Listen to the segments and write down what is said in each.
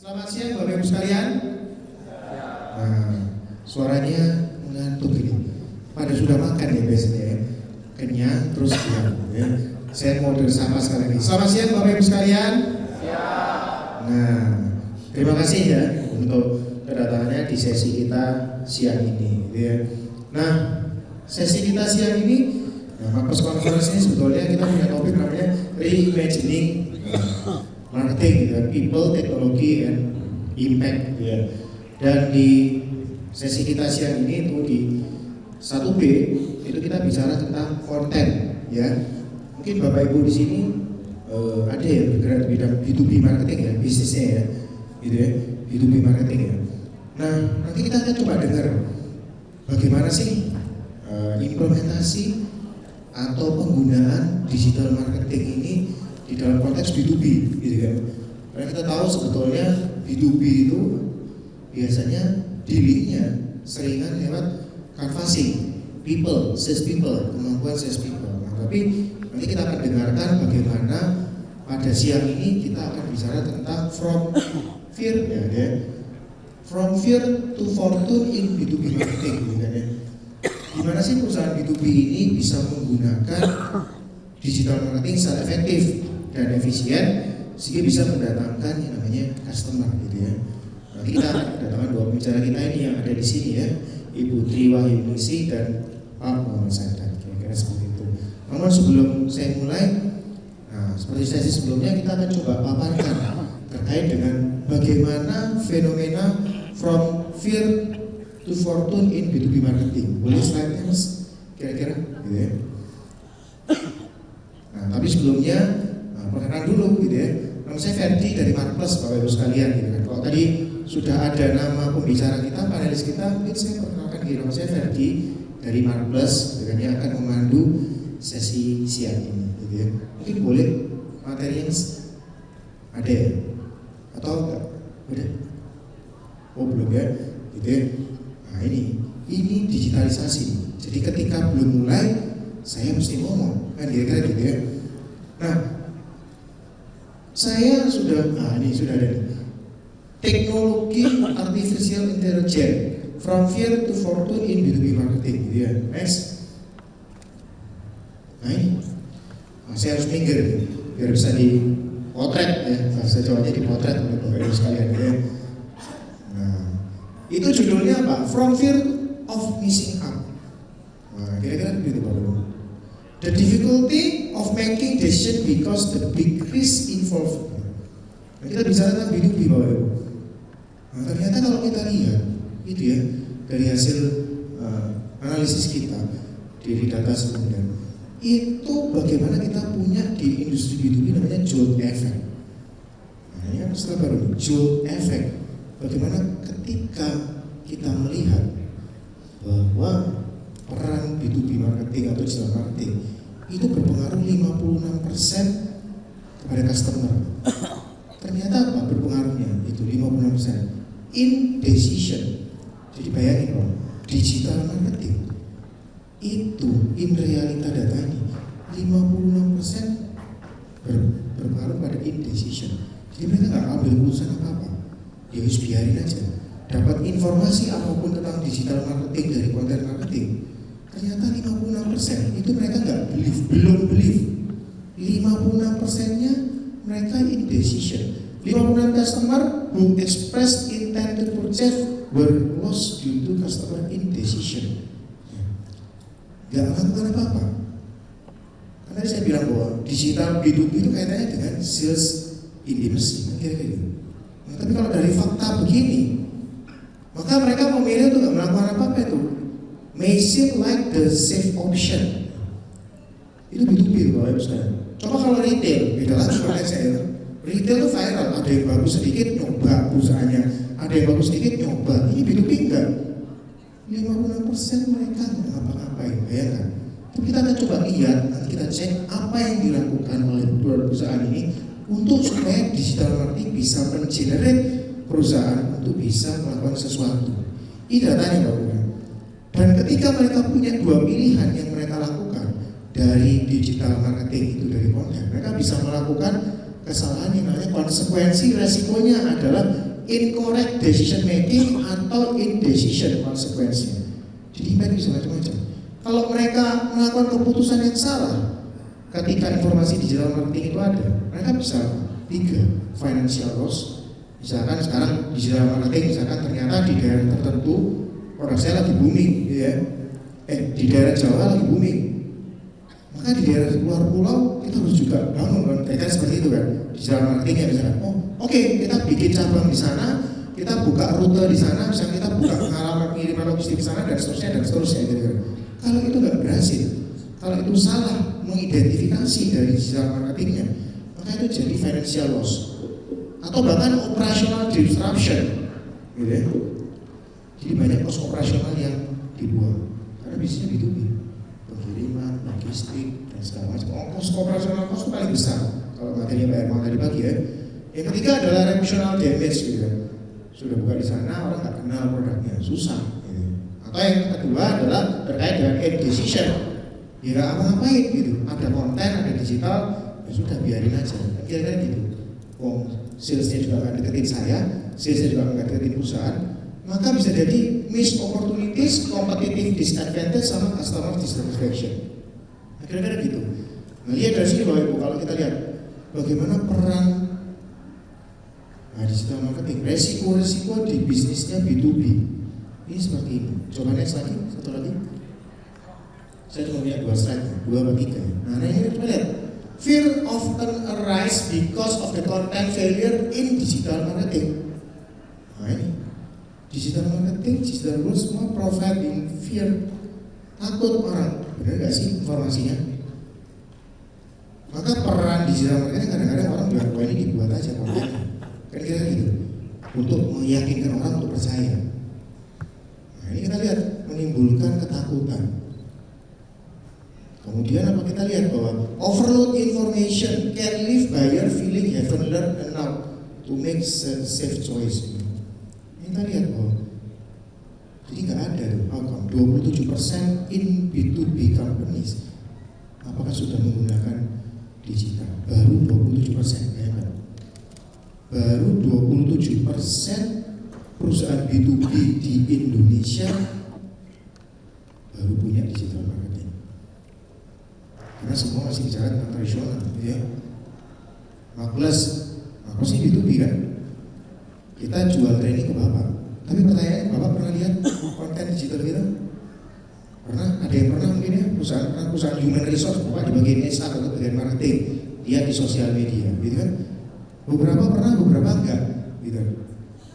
Selamat siang Bapak Ibu sekalian. Nah, suaranya mengantuk ini. Pada sudah makan ya biasanya ya. Kenyang terus diam ya. Saya mau bersama sekali lagi. Selamat siang Bapak Ibu sekalian. Nah, terima kasih ya untuk kedatangannya di sesi kita siang ini gitu ya. Nah, sesi kita siang ini Mampus Conference ini sebetulnya kita punya topik namanya reimagining marketing gitu, people, teknologi, and impact gitu ya. Dan di sesi kita siang ini itu di 1B itu kita bicara tentang konten ya. Mungkin Bapak Ibu di sini ada yang bergerak di bidang B2B marketing ya, bisnisnya ya gitu ya, B2B marketing ya. Nah, nanti kita akan coba dengar bagaimana sih implementasi atau penggunaan digital marketing ini di dalam konteks B2B gitu kan. Karena kita tahu sebetulnya B2B itu biasanya dealingnya seringan lewat canvassing people, sales people, kemampuan sales people. Nah, tapi nanti kita akan dengarkan bagaimana pada siang ini kita akan bicara tentang from fear ya, from fear to fortune in B2B marketing gitu kan ya. Gimana sih perusahaan B2B ini bisa menggunakan digital marketing secara efektif dan efisien sehingga bisa mendatangkan yang namanya customer gitu ya. Nanti kita akan kedatangan dua pembicara kita ini yang ada di sini ya, Ibu Tri Wahyuningsi dan Pak Muhammad Sadar, kira-kira seperti itu. Namun sebelum saya mulai, nah seperti sesi sebelumnya kita akan coba paparkan terkait dengan bagaimana fenomena from fear to fortune in B2B marketing. Boleh slide-nya Mas? Kira-kira gitu ya. Nah, tapi sebelumnya perkenalan dulu gitu ya. Nama saya Ferdi dari Marketplace Bapak Ibu sekalian gitu kan. Kalau tadi sudah ada nama pembicara kita, panelis kita, mungkin saya perkenalkan diri. Nama saya Ferdi dari Marketplace gitu kan, yang akan memandu sesi siang ini gitu ya. Mungkin boleh materi yang ada ya? Atau enggak? Udah? Oh belum ya? Gitu ya. Nah ini digitalisasi. Jadi ketika belum mulai, saya mesti ngomong kan kira-kira gitu ya. Nah, saya sudah, ini sudah ada teknologi artificial intelligence from fear to fortune in B2B marketing gitu ya. Next. Nah ini, saya harus minggir biar bisa dipotret ya. Bahasa Jawanya dipotret oleh Bapak Ibu sekalian gitu ya. Nah, itu judulnya apa? From fear of missing out. Nah, kira-kira begitu Bapak Ibu. The difficulty of making decision because the big risk involved. Nah, kita bicara tentang B2B Bapak Ibu. Nah, ternyata kalau kita lihat itu ya dari hasil analisis kita dari data sebelumnya, itu bagaimana kita punya di industri B2B namanya jolt effect. Nah, ini kan istilah baru, jolt effect. Bagaimana ketika kita melihat bahwa peran B2B marketing atau digital marketing itu berpengaruh 56% kepada customer. Ternyata apa berpengaruhnya? Itu 56% in decision. Jadi bayangin Bang, digital marketing itu in realita datanya 56% berpengaruh pada in decision. Jadi mereka nggak ambil keputusan apa-apa. Ya harus biarin aja. Dapat informasi apapun tentang digital marketing dari konten marketing, ternyata 56% itu mereka nggak believe, belum believe. 56%-nya mereka indecision. 56 customer who expressed intent to purchase were lost due to customer indecision. Nggak melakukan apa-apa. Karena saya bilang bahwa digital B2B itu kaitannya dengan sales intimacy, kira-kira gitu. Nah, tapi kalau dari fakta begini, maka mereka memilih untuk nggak melakukan apa-apa itu. May seem like the safe option. Itu B2B Bapak Ibu sekalian. Coba kalau retail, beda lagi soalnya saya. Retail itu viral, ada yang bagus sedikit nyoba perusahaannya, ada yang bagus sedikit nyoba. Ini B2B enggak. 56% mereka nggak ngapa-ngapain, bayangkan. Tapi kita akan coba lihat, nanti kita cek apa yang dilakukan oleh perusahaan ini untuk supaya digital marketing bisa mengenerate perusahaan untuk bisa melakukan sesuatu. Ini datanya Bapak Ibu. Dan ketika mereka punya dua pilihan yang mereka lakukan dari digital marketing itu dari konten, mereka bisa melakukan kesalahan yang namanya konsekuensi resikonya adalah incorrect decision making atau indecision konsekuensinya. Jadi impact bisa macam-macam. Kalau mereka melakukan keputusan yang salah ketika informasi digital marketing itu ada, mereka bisa 3 financial loss. Misalkan sekarang digital marketing, misalkan ternyata di daerah tertentu produk saya lagi booming, ya. Di daerah Jawa lagi booming. Maka di daerah luar pulau kita harus juga bangun kan, kayak seperti itu kan. Digital marketing ya misalkan, oke, kita bikin cabang di sana, kita buka rute di sana, misalnya kita buka pengalaman pengiriman logistik di sana dan seterusnya gitu kan. Kalau itu nggak berhasil, kalau itu salah mengidentifikasi dari digital marketingnya, maka itu jadi financial loss atau bahkan operational disruption, gitu ya. Jadi banyak kos operasional yang dibuang karena bisnisnya B2B, pengiriman, logistik dan segala macam. Kos operasional itu paling besar kalau materinya Pak Herman tadi pagi ya. Yang ketiga adalah reputational damage, gitu kan. Sudah buka di sana orang nggak kenal produknya, susah. Gitu. Atau yang kedua adalah terkait dengan decision. Ya nggak apa-apain gitu. Ada konten, ada digital, ya sudah biarin aja. Kira-kira gitu. Salesnya juga nggak deketin saya, salesnya juga nggak deketin perusahaan, maka bisa jadi missed opportunities, competitive disadvantage sama customer dissatisfaction. Kira-kira gitu. Nah, lihat dari sini Bapak Ibu, kalau kita lihat bagaimana peran digital marketing, resiko-resiko di bisnisnya B2B. Ini seperti ini. Coba next lagi, satu lagi. Saya cuma punya 2 slide, 2 atau 3. Nah, ini kita lihat. Fear often arise because of the content failure in digital marketing. Nah ini, digital marketing, digital growth semua providing fear. Takut orang, benar nggak sih informasinya? Maka peran digital marketing kadang-kadang orang bilang, wah ini dibuat aja kontennya. Kan kira gitu, untuk meyakinkan orang untuk percaya. Nah ini kita lihat, menimbulkan ketakutan. Kemudian apa kita lihat bahwa overload information can leave buyer feeling haven't learned enough to make safe choice. Ini kita lihat bahwa jadi nggak ada tuh outcome. 27% in B2B companies apakah sudah menggunakan digital? Baru 27% ya kan? Baru 27% perusahaan B2B di Indonesia baru punya digital marketing. Karena semua masih bicara tentang tradisional, ya. Maklas, apa sih B2B kan? Kita jual training ke Bapak. Tapi pertanyaannya, Bapak pernah lihat konten digital kita? Pernah? Ada yang pernah mungkin ya? Perusahaan human resource, Bapak di bagian SA atau bagian marketing, dia di sosial media, gitu kan? Beberapa pernah, beberapa enggak, gitu.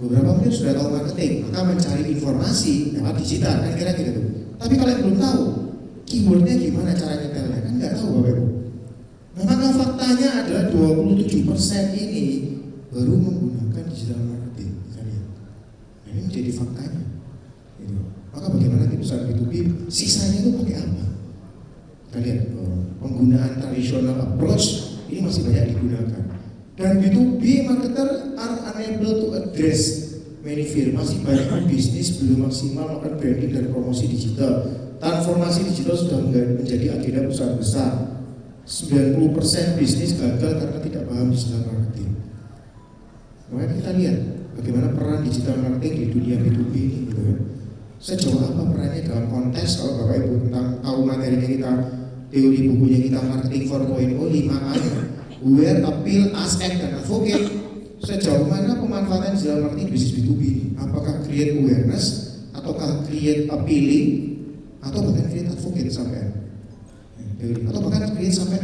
Beberapa mungkin sudah tahu marketing, maka mencari informasi lewat digital, kan kira-kira gitu. Tapi kalau yang belum tahu, keywordnya gimana cara nyetelnya kan nggak tahu Bapak Ibu. Nah, maka faktanya adalah 27% ini baru menggunakan digital marketing. Nah, ini menjadi faktanya. Gitu. Maka bagaimana di perusahaan B2B sisanya itu pakai apa? Kita lihat penggunaan tradisional approach ini masih banyak digunakan. Dan B2B marketer are unable to address many fear. Masih banyak bisnis belum maksimal melakukan branding dan promosi digital. Transformasi digital sudah menjadi agenda perusahaan besar. 90% bisnis gagal karena tidak paham digital marketing. Makanya kita lihat bagaimana peran digital marketing di dunia B2B ini, gitu kan. Sejauh apa perannya dalam konteks kalau Bapak Ibu tentang tahu materinya kita, teori bukunya kita Marketing 4.0 5A, Aware, Appeal, Ask, Act, dan Advocate. Sejauh mana pemanfaatan digital marketing di bisnis B2B ini? Apakah create awareness ataukah create appealing? Atau bahkan create advocate sampai atau bahkan create sampai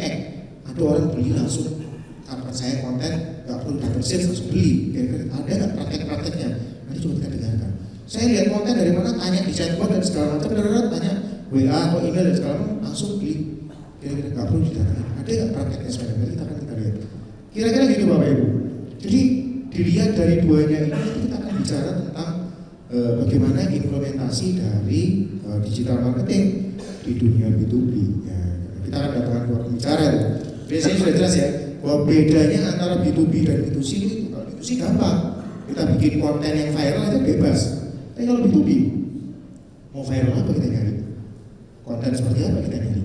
ada orang beli langsung karena percaya konten nggak perlu dapat sales langsung beli. Kira-kira ada nggak praktek-prakteknya? Nanti coba kita dengarkan. Saya lihat konten dari mana, tanya di chatbot dan segala macam, tanya WA atau email dan segala macam, langsung beli. Kira-kira nggak perlu didatangin. Ada nggak prakteknya sebenarnya? Nanti kita lihat. Kira-kira gitu Bapak Ibu. Jadi dilihat dari duanya ini kita akan bicara tentang bagaimana implementasi dari digital marketing di dunia B2B. Ya, kita akan datangkan dua pembicara. Biasanya sudah jelas ya bahwa bedanya antara B2B dan B2C itu. Kalau B2C gampang, kita bikin konten yang viral itu bebas. Tapi kalau B2B mau viral apa kita nyari? Konten seperti apa kita nyari?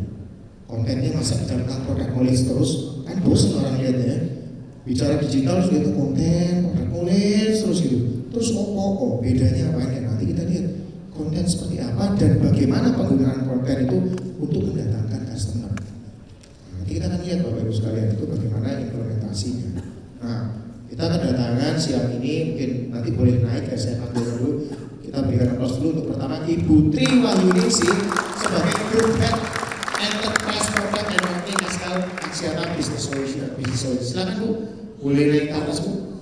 Kontennya masa bicara tentang produk knowledge terus, kan bosan orang lihatnya. Bicara digital sudah itu konten, produk knowledge terus gitu. Terus bedanya apa ya? Nanti kita lihat konten seperti apa dan bagaimana penggunaan konten itu untuk mendatangkan customer. Nanti kita akan lihat Bapak Ibu sekalian itu bagaimana implementasinya. Nah, kita kedatangan siang ini, mungkin nanti boleh naik ya, saya panggil dulu. Kita berikan aplaus dulu untuk pertama Ibu Tri Wahyuningsih sebagai Group Head Enterprise Product and Marketing Axiata Business Solution. Silakan Bu, boleh naik ke atas Bu.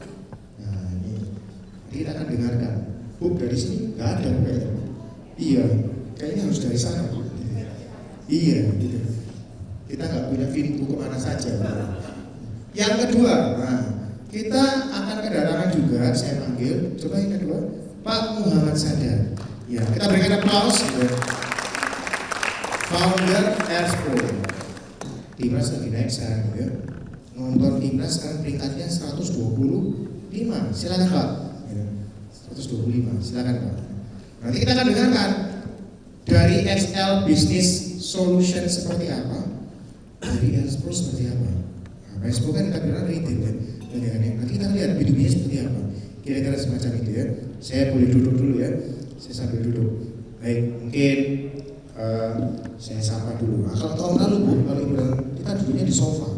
Nah ini, nanti kita akan dengarkan. Bu dari sini nggak ada Bu kayaknya. Iya, kayaknya harus dari sana Bu. Iya, gitu. Kita nggak punya pintu kemana saja. Yang kedua, nah, kita akan kedatangan juga, saya panggil, coba yang kedua, Pak Muhammad Sadar. Ya, kita berikan aplaus. Ya. Founder Expo. Timnas lagi naik sekarang ya. Nonton Timnas sekarang peringkatnya 125. Silakan Pak. Ya, 125. Silakan Pak. Nanti kita akan dengarkan dari XL Business Solution seperti apa, dari Expo seperti apa. Nah, Expo kan kita bilang retail ya. Nanti kita lihat B2B-nya seperti apa. Kira-kira semacam itu ya. Saya boleh duduk dulu ya. Saya sambil duduk. Baik, mungkin saya sapa dulu. Nah, kalau tahun lalu Bu, kalau Ibu kita duduknya di sofa.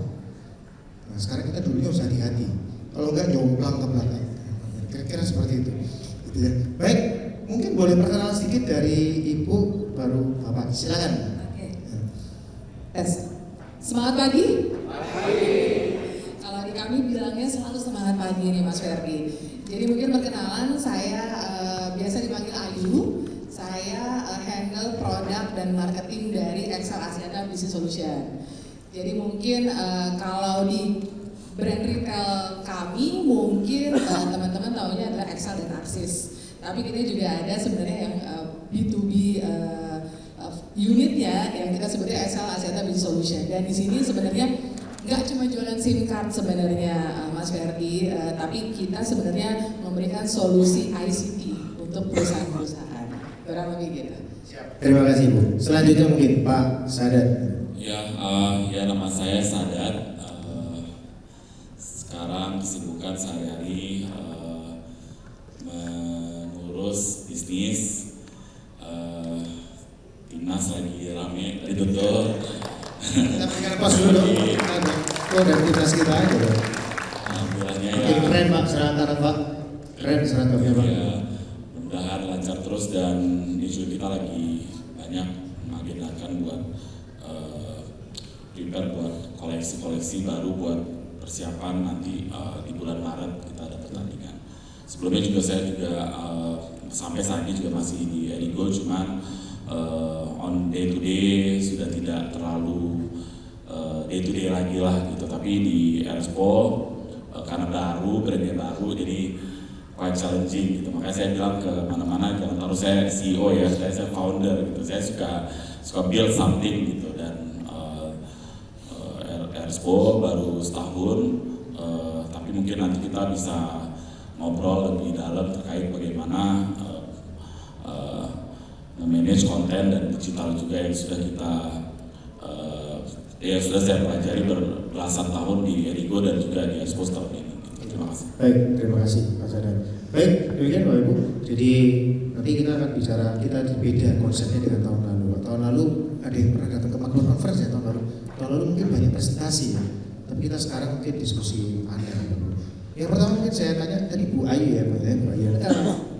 Nah, sekarang kita duduknya harus hati-hati. Kalau enggak jomplang ke belakang. Kira-kira seperti itu. Gitu ya. Baik, mungkin boleh perkenalan sedikit dari Ibu baru Bapak. Silakan. Oke. Tes. Semangat pagi? Pagi. Kalau di kami bilangnya selalu semangat pagi nih Mas Ferdi. Jadi mungkin perkenalan saya biasa dipanggil Ayu. Saya handle produk dan marketing dari XL Axiata Business Solution. Jadi mungkin kalau di brand retail kami mungkin teman-teman tahunya adalah XL dan Axis. Tapi kita juga ada sebenarnya yang B2B unitnya yang kita sebutnya XL Axiata Business Solution. Dan di sini sebenarnya nggak cuma jualan SIM card sebenarnya Mas Ferdi, tapi kita sebenarnya memberikan solusi ICT untuk perusahaan-perusahaan. Kurang lebih gitu. Terima kasih Bu. Selanjutnya mungkin Pak Sadar. Ya nama saya Sadar. Sekarang kesibukan sehari-hari mengurus bisnis. Timnas lagi rame, betul. Kita berikan pas dulu. Oh, dari timnas kita aja. Alhamdulillahnya ya. Keren Pak, serangkaian Pak. Keren serangkaiannya Pak. Ya, mudah-mudahan lancar terus dan isu kita lagi banyak mengagendakan buat prepare buat koleksi-koleksi baru buat persiapan nanti di bulan Maret kita ada pertandingan. Sebelumnya juga saya sampai saat ini juga masih di Erigo, cuman on day to day sudah tidak terlalu day to day lagi lah gitu. Tapi di Expo karena brandnya baru, jadi quite challenging gitu. Makanya saya bilang ke mana-mana jangan taruh saya CEO ya, saya founder gitu. Saya suka build something gitu. Dan Expo baru setahun, tapi mungkin nanti kita bisa ngobrol lebih dalam terkait bagaimana manage konten dan digital juga yang sudah kita sudah saya pelajari berbelasan tahun di Erigo dan juga di Expo tahun ini. Terima kasih. Baik, terima kasih Pak Sadar. Baik, demikian Bapak Ibu. Jadi nanti kita akan bicara, kita beda konsepnya dengan tahun lalu. Tahun lalu ada yang pernah datang ke Makro Conference ya tahun lalu. Tahun lalu mungkin banyak presentasi ya. Tapi kita sekarang mungkin diskusi panel. Yang pertama mungkin saya tanya tadi Bu Ayu ya, Bu Ayu.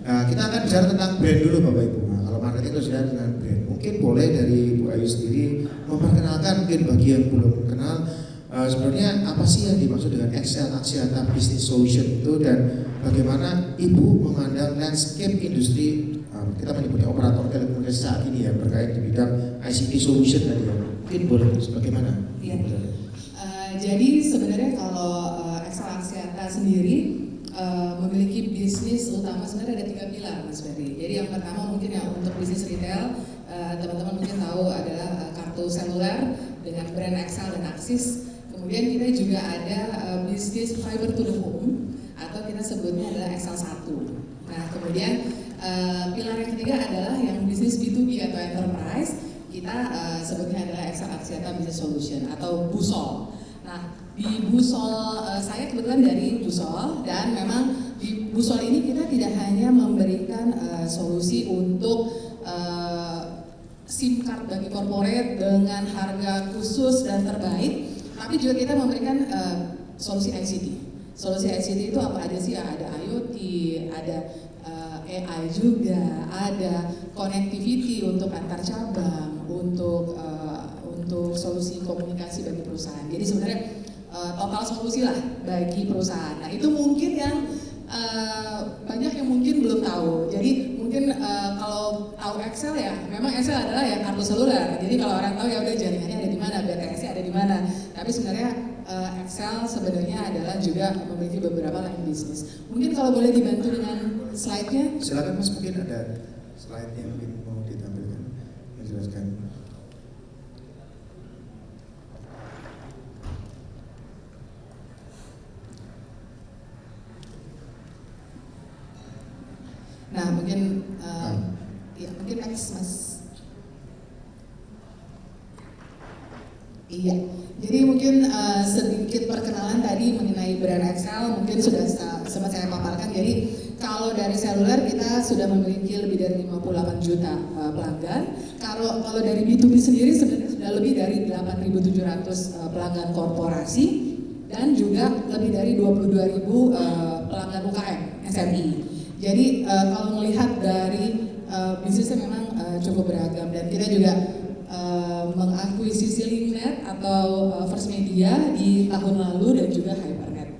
Nah, kita akan bicara tentang brand dulu Bapak Ibu. Nah, kalau marketing itu sudah dengan brand. Mungkin boleh dari Bu Ayu sendiri memperkenalkan mungkin bagi yang belum kenal sebenarnya apa sih yang dimaksud dengan XL Axiata Business Solution itu dan bagaimana Ibu memandang landscape industri kita menyebutnya operator telekomunikasi saat ini ya berkait di bidang ICT solution tadi ya. Mungkin boleh bagaimana? Iya. Jadi sebenarnya kalau XL Axiata sendiri memiliki bisnis utama sebenarnya ada 3 pilar Mas Ferry. Jadi yang pertama mungkin yang untuk bisnis retail teman-teman mungkin tahu adalah kartu seluler dengan brand XL dan Axis. Kemudian kita juga ada bisnis fiber to the home atau kita sebutnya adalah XL1. Nah kemudian pilar yang ketiga adalah yang bisnis B2B atau enterprise. Kita sebutnya adalah XL Axiata Business Solution atau BUSOL. Nah di BUSOL saya kebetulan dari BUSOL dan memang di Busol ini kita tidak hanya memberikan solusi untuk SIM card bagi corporate dengan harga khusus dan terbaik, tapi juga kita memberikan solusi ICT. Solusi ICT itu apa aja sih? Ada IoT, ada AI juga, ada connectivity untuk antar cabang, untuk solusi komunikasi bagi perusahaan. Jadi sebenarnya total solusi lah bagi perusahaan. Nah itu mungkin yang banyak yang mungkin belum tahu. Jadi mungkin kalau tahu Excel ya, memang Excel adalah ya kartu seluler. Jadi kalau orang tahu ya udah jaringannya ada di mana, BTS-nya ada di mana. Tapi sebenarnya Excel sebenarnya adalah juga memiliki beberapa line bisnis. Mungkin kalau boleh dibantu dengan slide-nya. Silakan Mas, mungkin ada slide-nya mungkin mau ditampilkan, menjelaskan. Nah mungkin ya mungkin next Mas. Iya, jadi mungkin sedikit perkenalan tadi mengenai brand Excel mungkin sudah sempat saya paparkan. Jadi kalau dari seluler kita sudah memiliki lebih dari 58 juta pelanggan. Kalau dari B2B sendiri sebenarnya sudah lebih dari 8.700 pelanggan korporasi dan juga lebih dari 22.000 pelanggan UKM SMI. Jadi kalau melihat dari bisnisnya memang cukup beragam dan kita juga mengakuisisi Linknet atau First Media di tahun lalu dan juga Hypernet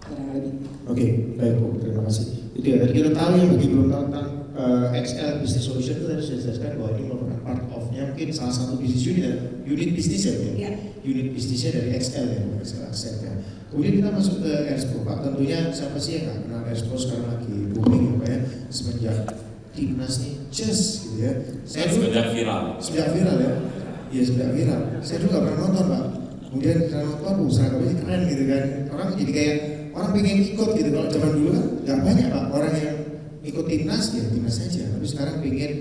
kurang lebih. Oke, baik Bu, terima kasih. Itu ya, tadi kita tahu yang bagi belum tahu tentang XL Business Solution itu tadi sudah dijelaskan bahwa ini merupakan part of-nya mungkin salah satu bisnis unit bisnis ya, Ya. Unit bisnisnya dari XL ya, XL Asset ya. Kemudian kita masuk ke Expo Pak, tentunya siapa sih yang nggak kenal Expo sekarang lagi booming ya Pak ya, semenjak timnas nih just gitu ya. Sejak viral. Sejak viral ya, iya sejak viral. Saya juga pernah nonton Pak. Kemudian kita nonton, seragamnya keren gitu kan. Orang jadi kayak orang pengen ikut gitu. Kalau zaman dulu kan nggak banyak Pak orang yang ikut timnas ya timnas saja. Tapi sekarang pengen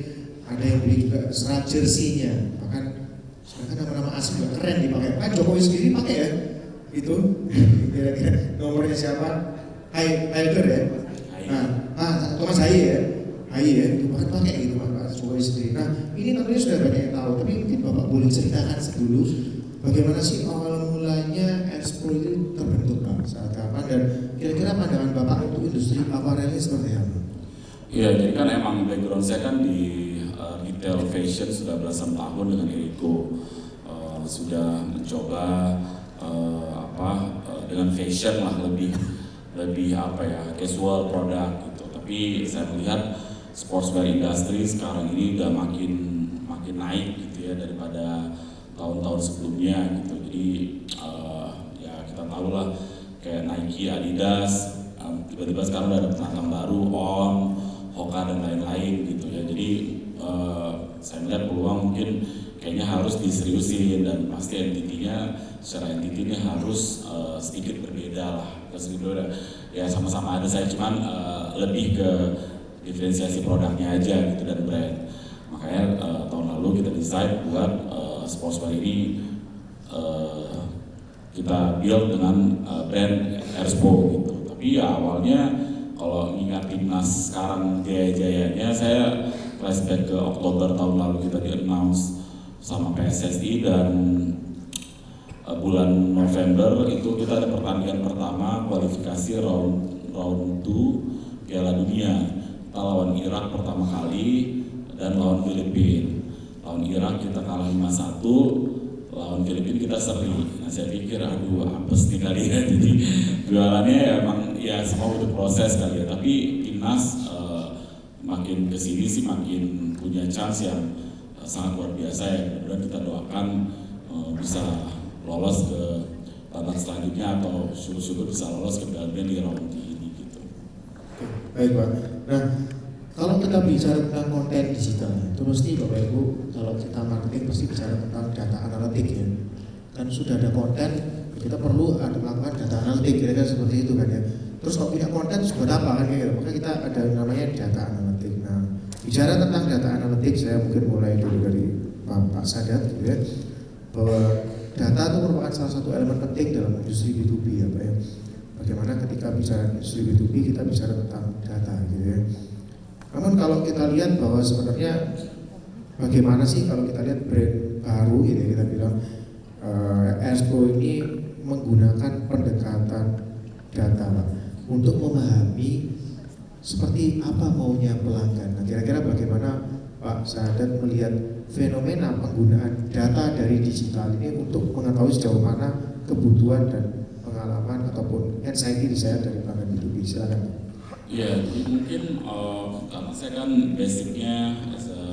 ada yang beli juga seragam jersey-nya. Bahkan sekarang nama-nama asing juga keren dipakai. Kan Jokowi sendiri pakai ya. Itu kira-kira nomornya siapa? Haider ya. Nah, Thomas Haye ya. Haye ya, itu bahkan pakai gitu Pak Jokowi sendiri. Nah, ini tentunya sudah banyak yang tahu. Tapi mungkin Bapak boleh ceritakan dulu bagaimana sih awal mulanya Expo itu terbentuk Pak, saat kapan dan kira-kira pandangan Bapak untuk industri aparel ini seperti apa? Iya, jadi kan emang background saya kan di retail fashion sudah belasan tahun dengan Eriko. Sudah mencoba dengan fashion lah lebih apa ya, casual produk gitu. Tapi saya melihat sportswear industry sekarang ini udah makin naik gitu ya daripada tahun-tahun sebelumnya gitu. Jadi ya kita tahu lah kayak Nike, Adidas, tiba-tiba sekarang udah ada penantang baru, On, Hoka dan lain-lain gitu ya. Jadi saya melihat peluang mungkin kayaknya harus diseriusin dan pasti entitinya secara entitinya harus sedikit berbeda lah, sedikit ya sama-sama ada saya cuman lebih ke diferensiasi produknya aja gitu dan brand. Makanya tahun lalu kita decide buat sportswear ini kita build dengan brand Expo gitu. Tapi ya awalnya kalau ingat timnas sekarang jaya-jayanya saya flashback ke Oktober tahun lalu kita di-announce sama PSSI dan bulan November itu kita ada pertandingan pertama kualifikasi round 2 Piala Dunia. Kita lawan Irak pertama kali dan lawan Filipina. Lawan Irak kita kalah 5-1, lawan Filipina kita seri. Nah saya pikir aduh apes nih kali ya. Jadi jualannya emang ya semua butuh proses kali ya. Tapi timnas makin kesini sih makin punya chance yang sangat luar biasa ya. Mudah-mudahan kita doakan bisa lolos ke babak selanjutnya atau syukur-syukur bisa lolos ke Piala Dunia di round ini gitu. Oke, baik Pak. Nah, kalau kita bicara tentang konten digital, itu pasti Bapak Ibu kalau kita marketing pasti bicara tentang data analitik ya. Kan sudah ada konten, kita perlu ada melakukan data analitik, kira-kira seperti itu kan ya. Terus kalau punya konten buat apa kan gitu? Maka kita ada namanya data analitik. Nah, bicara tentang data analitik, saya mungkin mulai dulu dari Pak Sadat gitu ya, bahwa data itu merupakan salah satu elemen penting dalam industri B2B ya Pak ya. bagaimana ketika bicara industri B2B kita bicara tentang data gitu ya. Namun kalau kita lihat bahwa sebenarnya bagaimana sih kalau kita lihat brand baru gitu ya, kita bilang Ersko ini menggunakan pendekatan data Pak, untuk memahami seperti apa maunya pelanggan. Nah, kira-kira bagaimana Pak Sahadat melihat fenomena penggunaan data dari digital ini untuk mengetahui sejauh mana kebutuhan dan pengalaman ataupun anxiety saya dari pelanggan B2B. Silakan. Ya, jadi mungkin karena saya kan basicnya as a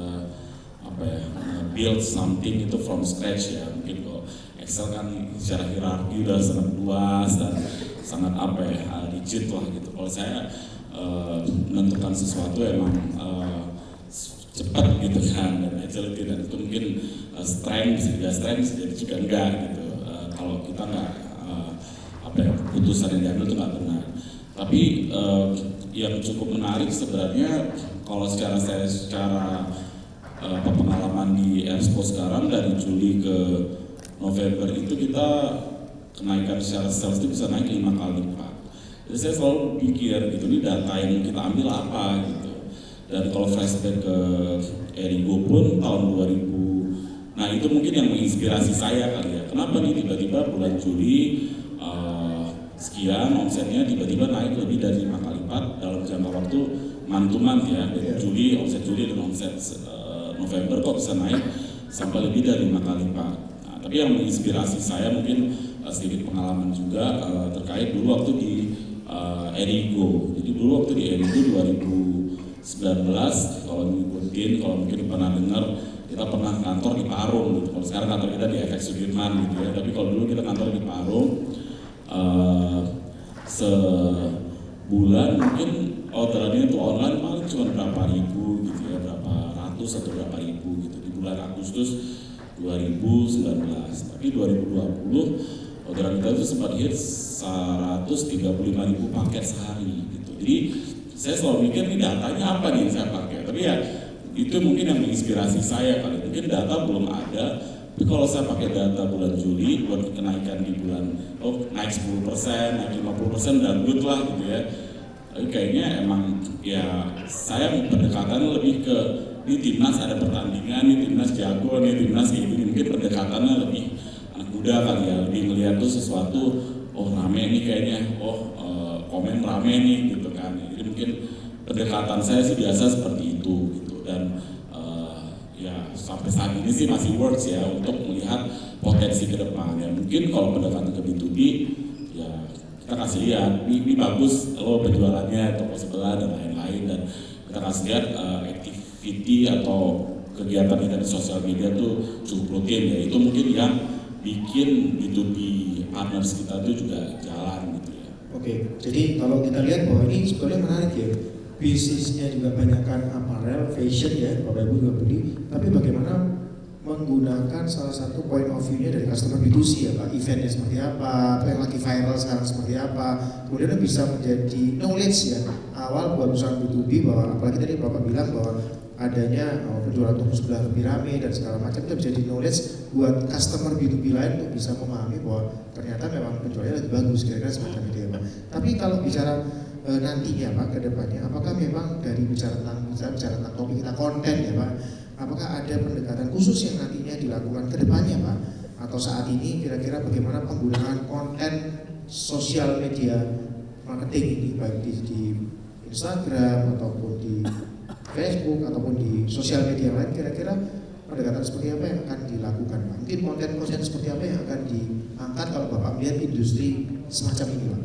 build something itu from scratch ya. Mungkin kalau Excel kan secara hierarki udah sangat luas dan sangat rigid lah gitu. Kalau saya menentukan sesuatu emang cepat gitu kan, dan agility, dan itu mungkin strength bisa juga strength, bisa jadi juga enggak gitu. Kalau kita nggak keputusan yang diambil itu nggak benar. Tapi yang cukup menarik sebenarnya kalau secara pengalaman di Ersko sekarang dari Juli ke November itu kita kenaikan secara sales itu bisa naik 5 kali lipat. Jadi saya selalu pikir gitu, ini data yang kita ambil apa gitu. Dan kalau flashback ke Erigo pun tahun 2000, nah itu mungkin yang menginspirasi saya kali ya. Kenapa nih tiba-tiba bulan Juli sekian omsetnya tiba-tiba naik lebih dari 5 kali lipat dalam jangka waktu month to month ya. Dari Juli, omset Juli dan omset November kok bisa naik sampai lebih dari 5 kali lipat. Nah, tapi yang menginspirasi saya mungkin sedikit pengalaman juga terkait dulu waktu di Erigo. Jadi dulu waktu di Erigo 2019, kalau ngikutin, kalau mungkin pernah dengar, kita pernah kantor di Parung gitu. Kalau sekarang kantor kita di FX Sudirman gitu ya. Tapi kalau dulu kita kantor di Parung, sebulan mungkin orderannya itu online paling cuma berapa ribu gitu ya, berapa ratus atau berapa ribu gitu di bulan Agustus 2019. Tapi 2020 orderan kita itu sempat hit 135.000 paket sehari gitu. Jadi saya selalu mikir ini datanya apa nih yang saya pakai. Tapi ya itu mungkin yang menginspirasi saya kali. Mungkin data belum ada, tapi kalau saya pakai data bulan Juli buat kenaikan di bulan naik 10%, naik 50% dan good lah gitu ya. Tapi kayaknya emang ya saya pendekatannya lebih ke ini timnas ada pertandingan, ini timnas jago, ini timnas kayak gini. Mungkin pendekatannya lebih anak muda kali ya, lebih melihat tuh sesuatu, oh rame nih kayaknya, komen rame nih gitu kan. Jadi mungkin pendekatan saya sih biasa seperti itu gitu. Dan ya sampai saat ini sih masih works ya untuk melihat potensi ke depan ya. Mungkin kalau pendekatan ke B2B ya kita kasih lihat ini bagus lo penjualannya toko sebelah dan lain-lain, dan kita kasih lihat activity atau kegiatan kita di sosial media tuh cukup rutin ya. Itu mungkin yang bikin B2B partners kita tuh juga jalan gitu ya. Oke, jadi kalau kita lihat bahwa ini sebenarnya menarik ya. Bisnisnya juga banyakkan apparel, fashion ya, Bapak Ibu juga beli. Tapi bagaimana menggunakan salah satu point of view-nya dari customer B2C ya Pak, eventnya seperti apa yang lagi viral sekarang seperti apa, kemudian bisa menjadi knowledge ya awal buat usaha B2B, bahwa apalagi tadi Bapak bilang bahwa adanya penjualan toko sebelah lebih rame dan segala macam, itu menjadi knowledge buat customer B2B lain untuk bisa memahami bahwa ternyata memang penjualannya lebih bagus, kira-kira semacam itu ya Pak. Tapi kalau bicara nantinya Pak ke depannya, apakah memang dari bicara tentang topik kita konten ya Pak, apakah ada pendekatan khusus yang nantinya dilakukan ke depannya Pak? Atau saat ini kira-kira bagaimana penggunaan konten sosial media marketing ini, baik di Instagram ataupun di Facebook ataupun di sosial media lain, kira-kira pendekatan seperti apa yang akan dilakukan Pak? Mungkin konten-konten seperti apa yang akan diangkat kalau Bapak melihat industri semacam ini Pak?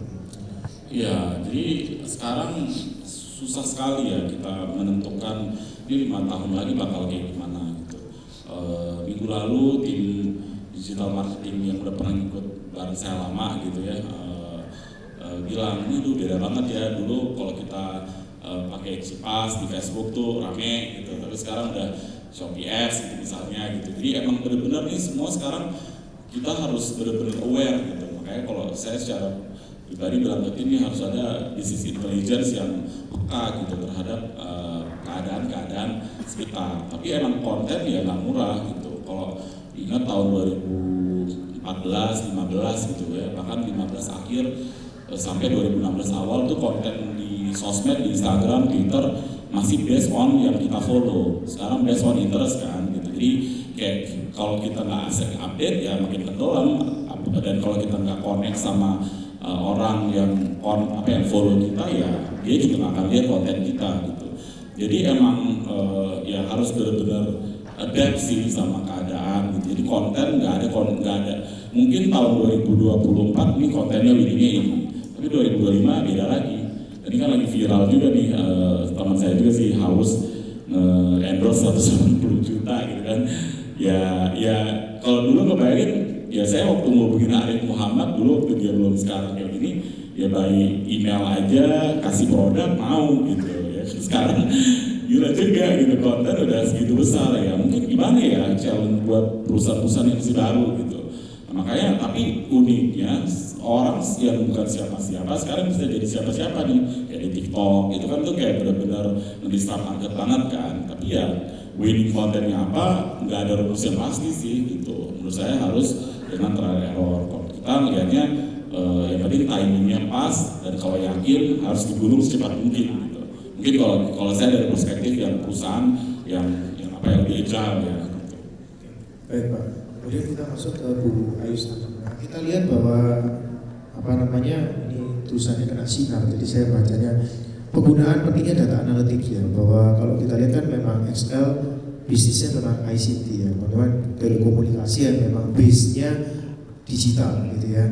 Ya, jadi sekarang susah sekali ya kita menentukan ini 5 tahun lagi bakal kayak gimana gitu. Minggu lalu tim digital marketing yang udah pernah ikut bareng saya lama gitu ya, bilang ini dulu beda banget ya, dulu kalau kita pakai Cipas di Facebook tuh rame gitu, tapi sekarang udah Shopee Ads gitu misalnya gitu. Jadi emang benar-benar nih semua sekarang kita harus benar-benar aware gitu. Makanya kalau saya secara pribadi bilang ke tim ini harus ada business intelligence yang peka gitu terhadap keadaan-keadaan sekitar. Tapi emang konten ya nggak murah gitu. Kalau ingat tahun 2014, 15 gitu ya, bahkan 15 akhir sampai 2016 awal tuh konten di sosmed, di Instagram, Twitter masih based on yang kita follow. Sekarang based on interest kan gitu. Jadi kayak kalau kita nggak asik update ya makin tenggelam, dan kalau kita nggak connect sama orang yang follow kita ya dia juga nggak akan lihat konten kita gitu. Jadi emang ya harus benar-benar adapt sih sama keadaan gitu. Jadi konten nggak ada. Mungkin tahun 2024 ini kontennya ini, tapi 2025 beda lagi. Ini kan lagi viral juga nih, teman saya juga sih haus endorse 180 juta gitu kan. Ya kalau dulu ngebayangin, ya saya waktu mau bikin Arif Muhammad dulu waktu dia belum sekarang kayak gini, ya by email aja kasih produk mau gitu ya. Sekarang gila juga gitu, konten udah segitu besar ya. Mungkin gimana ya challenge buat perusahaan-perusahaan yang masih baru gitu. Nah, makanya tapi uniknya orang yang bukan siapa-siapa sekarang bisa jadi siapa-siapa nih, kayak di TikTok itu kan tuh kayak benar-benar nge-disrupt market banget kan. Tapi ya winning kontennya apa nggak ada rumus yang pasti sih gitu. Menurut saya harus dengan trial error. Kalau kita melihatnya yang penting timingnya pas, dan kalau yakin harus digulung secepat mungkin gitu. Mungkin kalau saya dari perspektif yang perusahaan yang lebih agile ya gitu. Baik Pak, kemudian kita masuk ke Bu Ayus. Nah, kita lihat bahwa ini tulisannya kena sinar, jadi saya bacanya penggunaan pentingnya data analitik ya, bahwa kalau kita lihat kan memang XL bisnisnya tentang ICT ya, teman-teman, telekomunikasi yang memang base-nya digital gitu ya.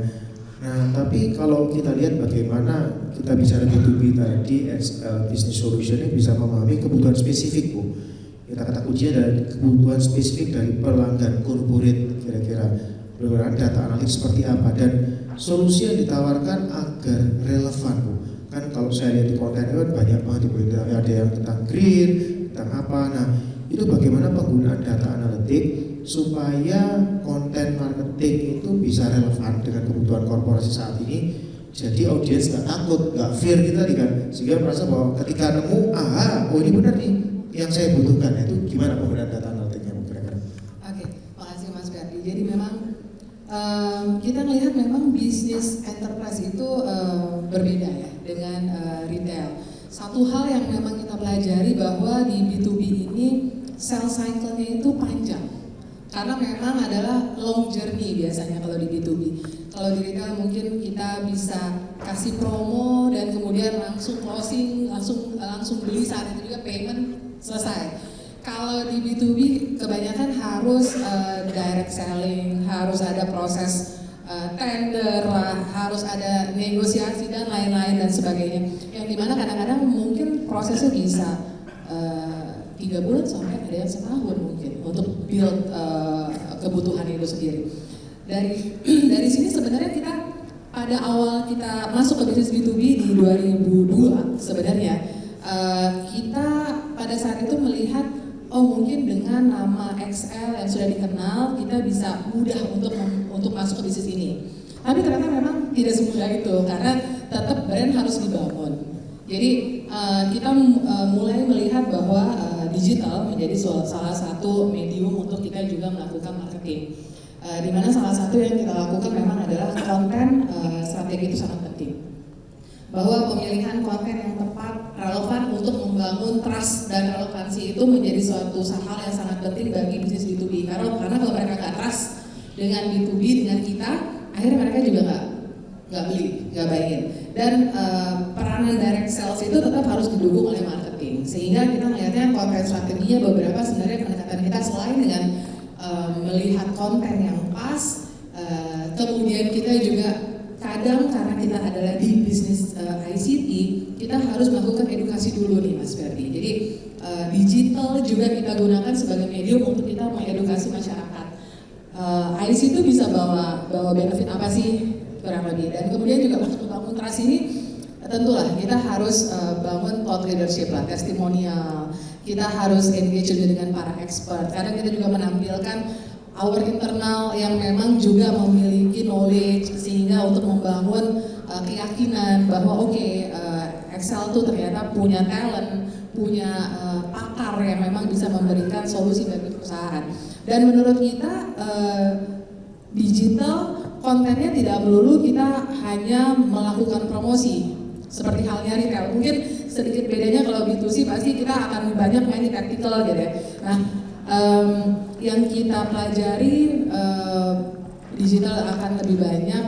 Nah, tapi kalau kita lihat bagaimana kita bicara B2B tadi, XL Business Solution-nya bisa memahami kebutuhan spesifik Bu. Kita kata kuncinya dari kebutuhan spesifik dari pelanggan corporate, kira-kira bagaimana data analitik seperti apa dan solusi yang ditawarkan agar relevan Bu. Kan kalau saya lihat di konten itu banyak banget di ada yang tentang green, tentang apa. Nah, itu bagaimana penggunaan data analitik supaya konten marketing itu bisa relevan dengan kebutuhan korporasi saat ini. Jadi audiens nggak takut, nggak fear kita nih kan, sehingga merasa bahwa ketika nemu, oh ini benar nih yang saya butuhkan. Itu gimana penggunaan data analitiknya Bu kira-kira? Oke, makasih Mas Ferdi. Jadi memang kita melihat memang bisnis enterprise itu berbeda ya dengan retail. Satu hal yang memang kita pelajari bahwa di B2B ini sales cycle-nya itu panjang. Karena memang adalah long journey biasanya kalau di B2B. Kalau di retail mungkin kita bisa kasih promo dan kemudian langsung closing, langsung beli saat itu juga payment selesai. Kalau di B2B kebanyakan harus direct selling, harus ada proses tender lah, harus ada negosiasi dan lain-lain dan sebagainya. Yang dimana kadang-kadang mungkin prosesnya bisa 3 bulan sampai ada yang setahun mungkin untuk build kebutuhan itu sendiri. Dari sini sebenarnya kita pada awal kita masuk ke bisnis B2B di 2002 sebenarnya kita pada saat itu melihat mungkin dengan nama XL yang sudah dikenal kita bisa mudah untuk masuk ke bisnis ini. Tapi ternyata memang tidak semudah itu karena tetap brand harus dibangun. Jadi kita mulai melihat bahwa digital menjadi salah satu medium untuk kita juga melakukan marketing. Di mana salah satu yang kita lakukan memang adalah konten strategi itu sangat penting. Bahwa pemilihan konten yang tepat, relevan untuk membangun trust dan relevansi itu menjadi suatu hal yang sangat penting bagi bisnis B2B. Karena kalau mereka nggak trust dengan B2B, dengan kita, akhirnya mereka juga nggak beli, nggak buying. Dan peranan direct sales itu tetap harus didukung oleh marketing. Sehingga kita melihatnya konten strateginya beberapa sebenarnya pendekatan kita selain dengan melihat konten yang pas, kemudian kita juga kadang karena kita adalah di bisnis ICT, kita harus melakukan edukasi dulu nih Mas Ferdi. Jadi digital juga kita gunakan sebagai medium untuk kita mengedukasi masyarakat. ICT itu bisa bawa benefit apa sih kurang lebih. Dan kemudian juga untuk membangun trust ini tentulah kita harus bangun thought leadership lah, testimonial. Kita harus engage juga dengan para expert. Kadang kita juga menampilkan our internal yang memang juga memiliki knowledge sehingga untuk membangun keyakinan bahwa Excel tuh ternyata punya talent, punya pakar yang memang bisa memberikan solusi bagi perusahaan. Dan menurut kita digital kontennya tidak melulu kita hanya melakukan promosi seperti halnya retail. Mungkin sedikit bedanya kalau B2C pasti kita akan banyak main di tactical gitu ya. Nah, yang kita pelajari digital akan lebih banyak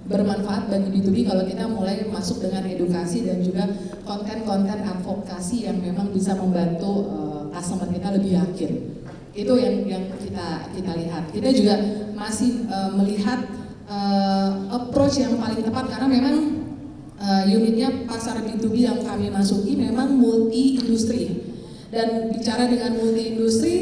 bermanfaat bagi B2B kalau kita mulai masuk dengan edukasi dan juga konten-konten advokasi yang memang bisa membantu customer kita lebih yakin. Itu yang kita lihat. Kita juga masih melihat approach yang paling tepat karena memang unitnya pasar B2B yang kami masuki memang multi industri. Dan bicara dengan multi industri,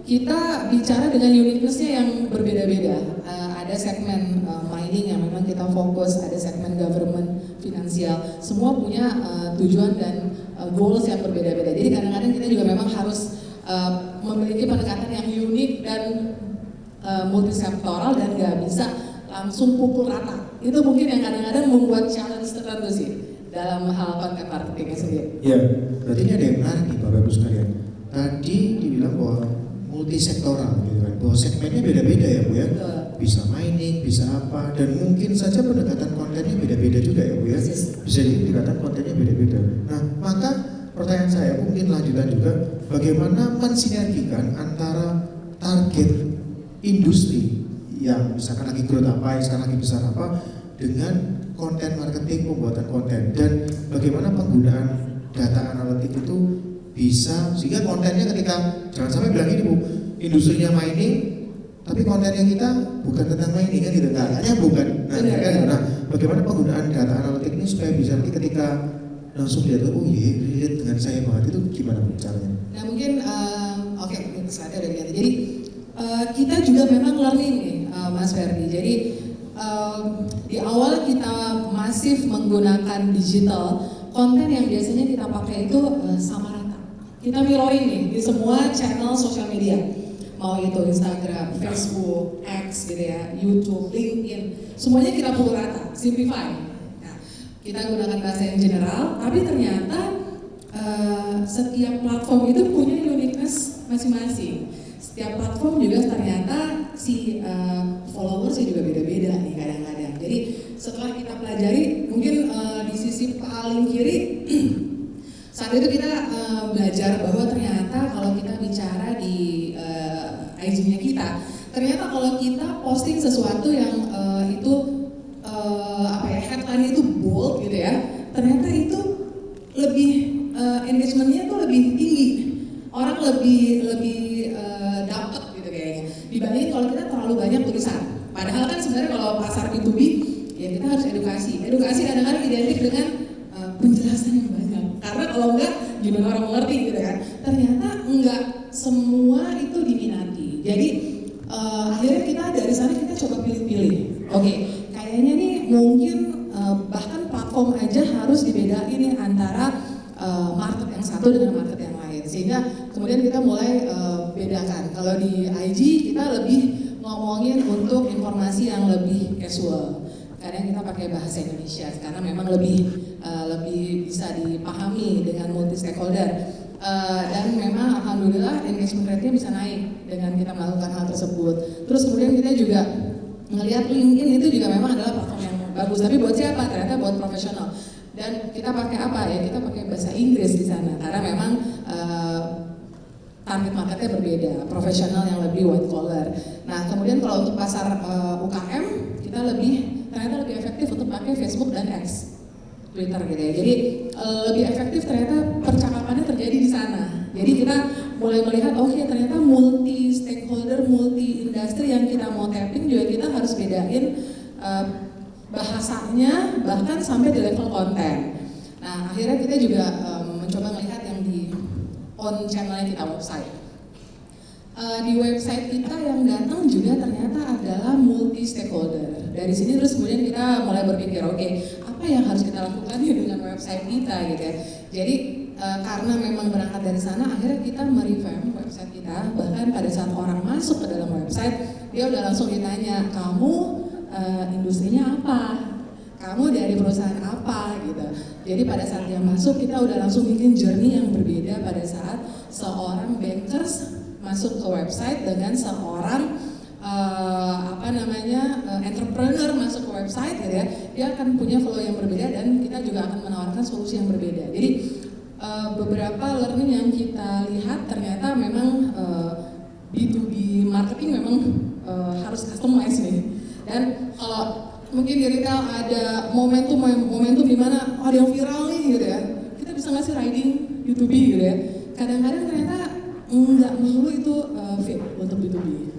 kita bicara dengan uniqueness-nya yang berbeda-beda. Ada segmen mining yang memang kita fokus, ada segmen government, finansial, semua punya tujuan dan goals yang berbeda-beda. Jadi kadang-kadang kita juga memang harus memiliki pendekatan yang unik dan multisektoral dan nggak bisa langsung pukul rata. Itu mungkin yang kadang-kadang membuat challenge tertentu sih dalam hal konten marketingnya sendiri. Ya, berarti ini ada yang menarik nih Bapak Ibu sekalian. Tadi dibilang bahwa multisektoral gitu kan, bahwa segmennya beda-beda ya Bu ya. Betul. Bisa mining, bisa apa, dan mungkin saja pendekatan kontennya beda-beda juga ya Bu ya. Bisa dikatakan kontennya beda-beda. Nah, maka pertanyaan saya mungkin lanjutan juga, bagaimana mensinergikan antara target industri yang misalkan lagi growth apa, yang sekarang lagi besar apa, dengan konten marketing, pembuatan konten, dan bagaimana penggunaan data analitik itu bisa sehingga kontennya ketika jangan sampai bilang ini Bu, industrinya mining tapi kontennya kita bukan tentang mining kan gitu, datanya bukan. Nah, bagaimana penggunaan data analitik ini supaya bisa nanti ketika langsung lihat oh iya relate dengan saya banget, itu gimana Bu caranya? Nah mungkin oke, slide udah dilihat. Jadi kita juga memang learning nih Mas Ferdi. Jadi di awal kita masif menggunakan digital, konten yang biasanya kita pakai itu sama rata. Kita mirroring nih di semua channel sosial media, mau itu Instagram, Facebook, X gitu ya, YouTube, LinkedIn, semuanya kita pukul rata, simplify. Nah, kita gunakan bahasa yang general, tapi ternyata setiap platform itu punya uniqueness masing-masing. Setiap platform juga ternyata si followersnya juga beda-beda nih kadang-kadang. Jadi setelah kita pelajari, mungkin di sisi paling kiri saat itu kita belajar bahwa ternyata kalau kita bicara di IG-nya kita, ternyata kalau kita posting sesuatu yang itu headline itu bold gitu ya, ternyata itu lebih engagement-nya tuh lebih tinggi, orang lebih dapat gitu kayaknya dibanding kalau kita terlalu banyak tulisan. Padahal kan sebenarnya kalau pasar B2B ya kita harus edukasi kadang-kadang identik dengan penjelasan yang banyak, karena kalau enggak gimana orang mengerti gitu kan. Ternyata enggak semua itu diminati. Jadi akhirnya kita dari sana kita coba pilih-pilih. Oke, kayaknya nih mungkin bahkan platform aja harus dibedain nih antara market yang satu dengan market yang lain, sehingga kemudian kita mulai bedakan. Kalau di IG kita lebih ngomongin untuk informasi yang lebih casual. Kadang kita pakai bahasa Indonesia karena memang lebih bisa dipahami dengan multi stakeholder, dan memang alhamdulillah engagement rate-nya bisa naik dengan kita melakukan hal tersebut. Terus kemudian kita juga melihat LinkedIn itu juga memang adalah platform yang bagus, tapi buat siapa? Ternyata buat profesional. Dan kita pakai apa ya? Kita pakai bahasa Inggris di sana karena memang target marketnya berbeda, profesional yang lebih white collar. Nah kemudian kalau untuk pasar UKM kita ternyata lebih efektif untuk pakai Facebook dan X, Twitter gitu ya. Jadi lebih efektif ternyata percakapannya terjadi di sana. Jadi kita mulai melihat ternyata multi stakeholder, multi industri yang kita mau tapping juga kita harus bedain bahasanya bahkan sampai di level konten. Nah akhirnya kita juga mencoba melihat yang di on channelnya kita website. Di website kita yang datang juga ternyata adalah multi stakeholder. Dari sini terus kemudian kita mulai berpikir apa yang harus kita lakukan dengan website kita gitu ya. Jadi karena memang berangkat dari sana akhirnya kita merevamp website kita. Bahkan pada saat orang masuk ke dalam website dia udah langsung ditanya, kamu industrinya apa? Kamu dari perusahaan apa gitu. Jadi pada saat dia masuk kita udah langsung bikin journey yang berbeda pada saat seorang bankers masuk ke website dengan seorang entrepreneur masuk ke website gitu ya, dia akan punya flow yang berbeda dan kita juga akan menawarkan solusi yang berbeda. Jadi beberapa learning yang kita lihat ternyata memang B2B marketing memang harus customize nih. Dan kalau mungkin di retail ada momentum di mana ada yang viral nih gitu ya, kita bisa ngasih riding B2B gitu ya. Kadang-kadang ternyata nggak melulu itu fit untuk B2B.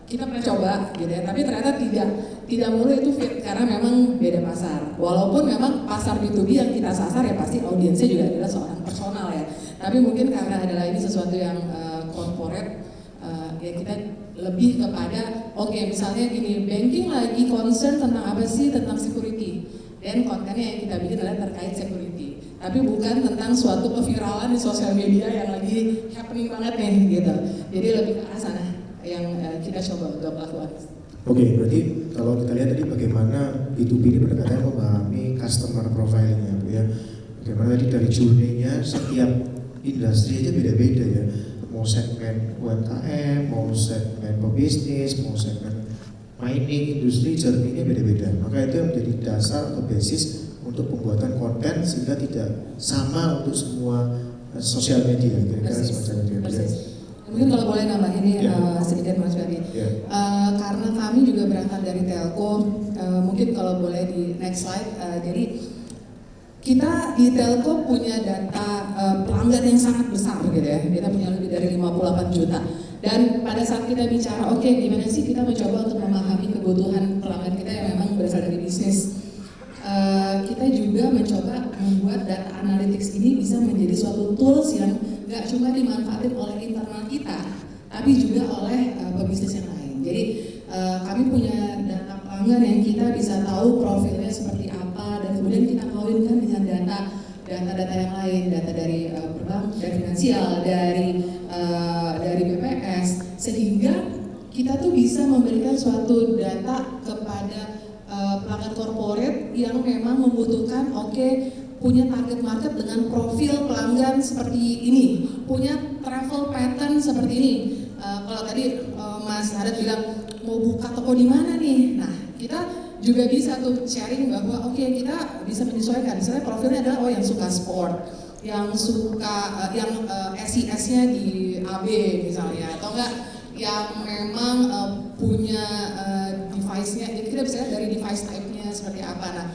Kita pernah coba gitu ya, tapi ternyata tidak melulu itu fit karena memang beda pasar. Walaupun memang pasar B2B yang kita sasar ya pasti audiensnya juga adalah seorang personal ya. Tapi mungkin karena adalah ini sesuatu yang corporate, ya kita lebih kepada misalnya gini, banking lagi concern tentang apa sih, tentang security, dan kontennya yang kita bikin adalah terkait security, tapi bukan tentang suatu keviralan di sosial media yang lagi happening banget nih gitu. Jadi lebih ke arah sana yang kita coba untuk lakukan. Oke, berarti kalau kita lihat tadi bagaimana B2B ini pendekatannya memahami customer profile-nya, Bu ya. Bagaimana tadi dari journey-nya setiap industri aja beda-beda ya. Mau segmen UMKM, mau segmen pebisnis, mau segmen mining, industri, journey-nya beda-beda. Maka itu yang menjadi dasar atau basis untuk pembuatan konten sehingga tidak sama untuk semua sosial media. Kira-kira semacam itu. Mungkin kalau boleh nambahin ini sedikit Mas Ferdi. Karena kami juga berangkat dari telco, mungkin kalau boleh di next slide. Jadi kita di telco punya data pelanggan yang sangat besar gitu ya. Kita punya lebih dari 58 juta. Dan pada saat kita bicara, gimana sih kita mencoba untuk memahami kebutuhan pelanggan kita yang memang berasal dari bisnis. Kita juga mencoba membuat data analytics ini bisa menjadi suatu tools yang nggak cuma dimanfaatin oleh internal kita, tapi juga oleh pebisnis yang lain. Jadi kami punya data pelanggan yang kita bisa tahu profilnya seperti apa, dan kemudian kita kawinkan dengan data-data yang lain, data dari perbank, dari finansial, dari BPS, sehingga kita tuh bisa memberikan suatu data kepada pelanggan korporat yang memang membutuhkan punya target market dengan profil pelanggan seperti ini, punya travel pattern seperti ini. Kalau tadi Mas Hadat bilang mau buka toko di mana nih, nah kita juga bisa tuh sharing bahwa kita bisa menyesuaikan. Misalnya profilnya adalah yang suka sport, yang suka SIS-nya di AB misalnya, atau enggak yang memang punya device-nya. Jadi kita bisa lihat dari device type-nya seperti apa. Nah,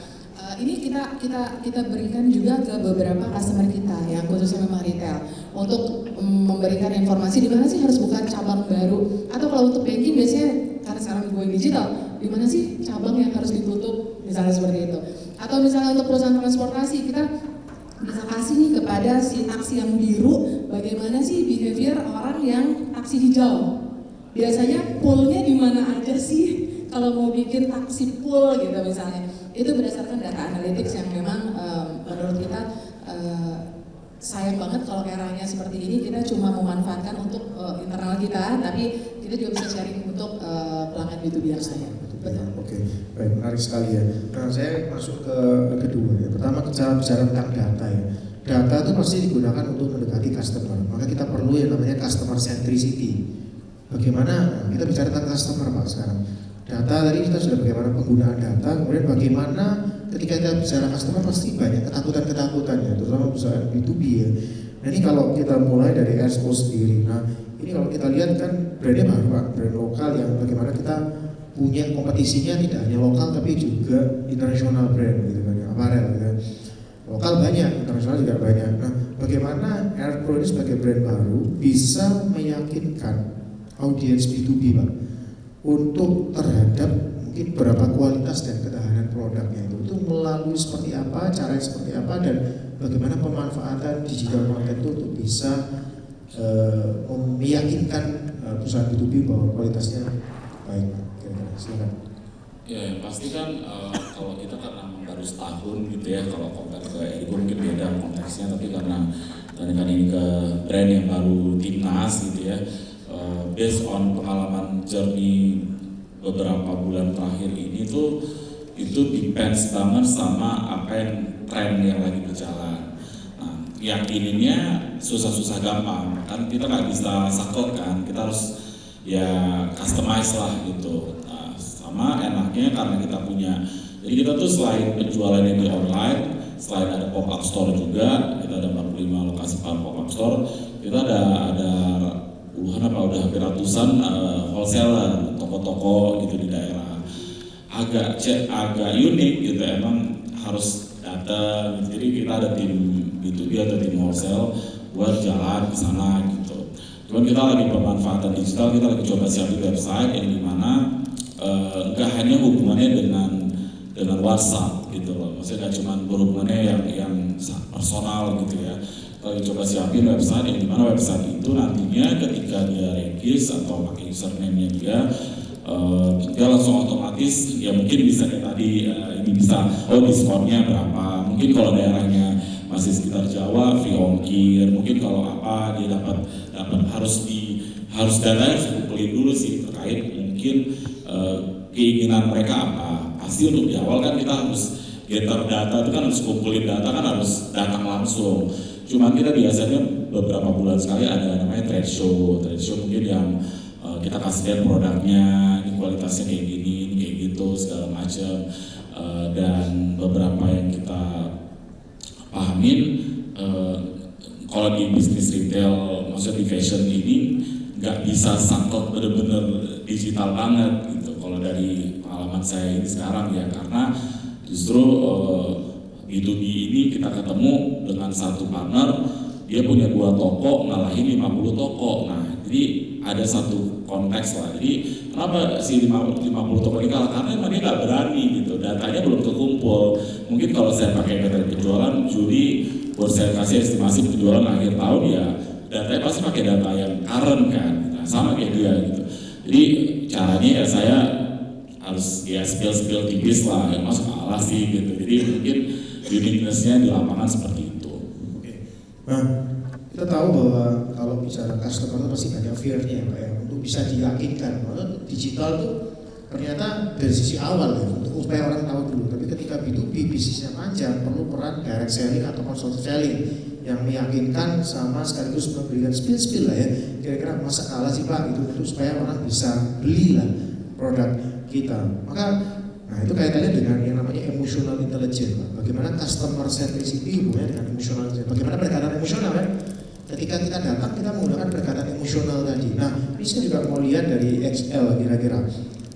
ini kita berikan juga ke beberapa customer kita yang khususnya memang retail untuk memberikan informasi di mana sih harus buka cabang baru, atau kalau untuk banking biasanya karena sekarang going digital, di mana sih cabang yang harus ditutup misalnya seperti itu. Atau misalnya untuk perusahaan transportasi kita bisa kasih nih kepada si taksi yang biru, bagaimana sih behavior orang yang taksi hijau. Biasanya poolnya di mana aja sih kalau mau bikin taksi pool gitu misalnya. Itu berdasarkan data analytics yang memang menurut kita sayang banget kalau eranya seperti ini kita cuma memanfaatkan untuk internal kita, tapi kita juga bisa sharing untuk pelanggan B2B yang saya. Oke, baik, menarik sekali ya. Nah, saya masuk ke kedua ya. Pertama cara bicara tentang data ya. Data itu pasti digunakan untuk mendekati customer. Maka kita perlu yang namanya customer centricity. Bagaimana kita bicara tentang customer Pak sekarang? Data tadi kita sudah bagaimana penggunaan data, kemudian bagaimana ketika kita bicara customer pasti banyak ketakutan ya, terutama perusahaan B2B ya. Nah ini kalau kita mulai dari RSO sendiri, nah ini kalau kita lihat kan brandnya baru Pak, brand lokal yang bagaimana kita punya kompetisinya tidak hanya lokal tapi juga internasional brand gitu kan, apparel gitu. Lokal banyak, internasional juga banyak. Nah bagaimana Airpro ini sebagai brand baru bisa meyakinkan audiens B2B Pak untuk terhadap mungkin berapa kualitas dan ketahanan produknya itu melalui seperti apa, cara seperti apa, dan bagaimana pemanfaatan digital content itu untuk bisa meyakinkan perusahaan B2B bahwa kualitasnya baik. Silakan. Ya, yang pasti kan kalau kita karena baru setahun gitu ya, kalau compare ke Edigo mungkin beda konteksnya, tapi karena ini ke brand yang baru timnas gitu ya. Based on pengalaman journey beberapa bulan terakhir ini tuh itu depends banget sama apa yang tren yang lagi berjalan. Nah, yakininnya susah-susah gampang kan, kita nggak bisa saklek kan, kita harus ya customize lah gitu. Nah, sama enaknya karena kita punya, jadi kita tuh selain penjualan yang di online, selain ada pop-up store juga, kita ada 45 lokasi pop-up store, kita ada puluhan apa udah hampir ratusan wholesaler, toko-toko gitu di daerah. Agak unik gitu, emang harus datang. Jadi kita ada tim B2B atau tim wholesale buat jalan ke sana gitu. Cuman kita lagi pemanfaatan digital, kita lagi coba siapin website yang dimana enggak hanya hubungannya dengan WhatsApp gitu loh. Maksudnya nggak cuma berhubungannya yang personal gitu ya. Kita lagi coba siapin website yang dimana website itu nantinya ketika dia regis atau pakai username-nya dia langsung otomatis ya mungkin bisa kayak tadi ini bisa diskonnya berapa, mungkin kalau daerahnya masih sekitar Jawa free ongkir, mungkin kalau apa dia dapat harus data harus kumpulin dulu sih terkait mungkin keinginan mereka apa. Pasti untuk di awal kan kita harus gather data, itu kan harus kumpulin data, kan harus datang langsung. Cuman kita biasanya beberapa bulan sekali ada namanya trade show mungkin yang kita kasih lihat produknya, ini kualitasnya kayak gini, ini kayak gitu segala macam. Dan beberapa yang kita pahamin, kalau di bisnis retail, maksudnya di fashion ini nggak bisa sangkut bener-bener digital banget gitu. Kalau dari pengalaman saya ini sekarang ya, karena justru B2B ini kita ketemu dengan satu partner, dia punya 2 toko ngalahin 50 toko. Nah, jadi ada satu konteks lah. Jadi kenapa si 50 toko ini kalah? Karena emang dia nggak berani gitu. Datanya belum terkumpul. Mungkin kalau saya pakai metode penjualan Juli, buat saya kasih estimasi penjualan akhir tahun ya, datanya pasti pakai data yang current kan. Nah, sama kayak dia gitu. Jadi caranya ya saya harus ya spill tipis lah, ya masuk kalah sih gitu. Jadi mungkin uniqueness-nya di lapangan seperti itu. Oke. Nah, kita tahu bahwa kalau bicara customer itu pasti banyak fear-nya ya Pak ya, untuk bisa diyakinkan bahwa digital tuh ternyata dari sisi awal ya, untuk supaya orang tahu dulu. Tapi ketika B2B bisnisnya panjang, perlu peran direct selling atau consultant selling yang meyakinkan sama sekaligus memberikan spill lah ya, kira-kira masa kalah sih Pak gitu, untuk supaya orang bisa beli lah produk kita. Maka nah itu kaitannya dengan yang namanya emotional intelligence Pak. Bagaimana customer centricity hubungannya dengan emotional intelligence, bagaimana pendekatan emosional kan. Ketika kita datang, kita menggunakan pendekatan emosional tadi. Nah, ini saya juga mau lihat dari XL kira-kira.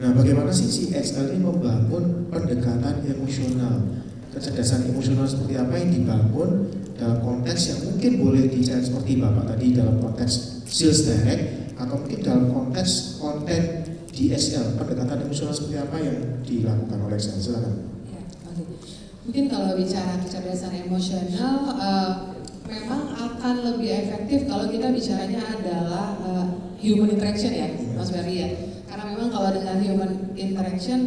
Nah, bagaimana sih si XL ini membangun pendekatan emosional? Kecerdasan emosional seperti apa yang dibangun dalam konteks yang mungkin boleh dicari seperti Bapak tadi dalam konteks sales direct, atau mungkin dalam konteks konten di XL, pendekatan emosional seperti apa yang dilakukan oleh XL? Silakan. Ya, okay. Mungkin kalau bicara kecerdasan emosional, memang akan lebih efektif kalau kita bicaranya adalah human interaction ya, Mas Ferry ya. Karena memang kalau dengan human interaction,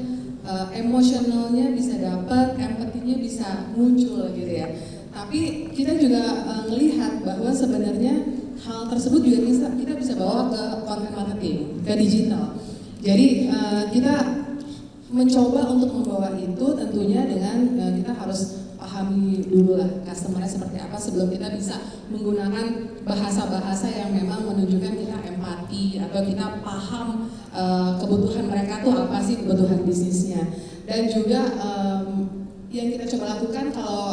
emosionalnya bisa dapat, empatinya bisa muncul gitu ya. Tapi kita juga melihat bahwa sebenarnya hal tersebut juga kita bisa bawa ke content marketing, ke digital. Jadi kita mencoba untuk membawa itu tentunya dengan kita harus pahami dulu lah customer-nya seperti apa sebelum kita bisa menggunakan bahasa-bahasa yang memang menunjukkan kita empati atau kita paham kebutuhan mereka tuh apa sih, kebutuhan bisnisnya. Dan juga yang kita coba lakukan kalau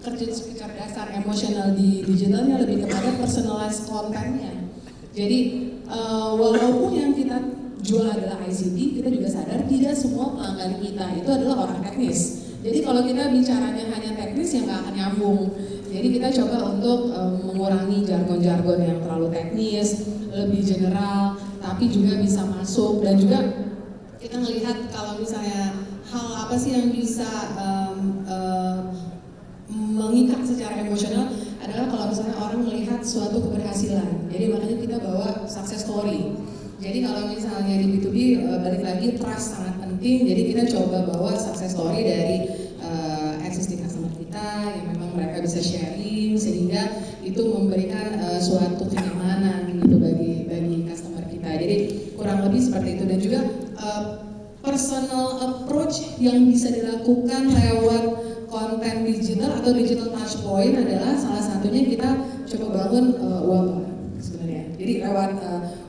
kecerdasan emosional di digitalnya lebih kepada personalized kontennya. Jadi walaupun yang kita jual adalah ICT, kita juga sadar tidak semua pelanggan kita itu adalah orang teknis. Jadi kalau kita bicaranya hanya teknis ya nggak akan nyambung. Jadi kita coba untuk mengurangi jargon-jargon yang terlalu teknis, lebih general, tapi juga bisa masuk. Dan juga kita melihat kalau misalnya hal apa sih yang bisa mengikat secara emosional adalah kalau misalnya orang melihat suatu keberhasilan. Jadi makanya kita bawa success story. Jadi kalau misalnya di B2B balik lagi trust sangat penting. Jadi kita coba bawa success story dari existing customer kita yang memang mereka bisa sharing sehingga itu memberikan suatu kenyamanan gitu bagi customer kita. Jadi kurang lebih seperti itu. Dan juga personal approach yang bisa dilakukan lewat konten digital atau digital touch point adalah salah satunya kita coba bangun wabah sebenarnya. Jadi Jadi lewat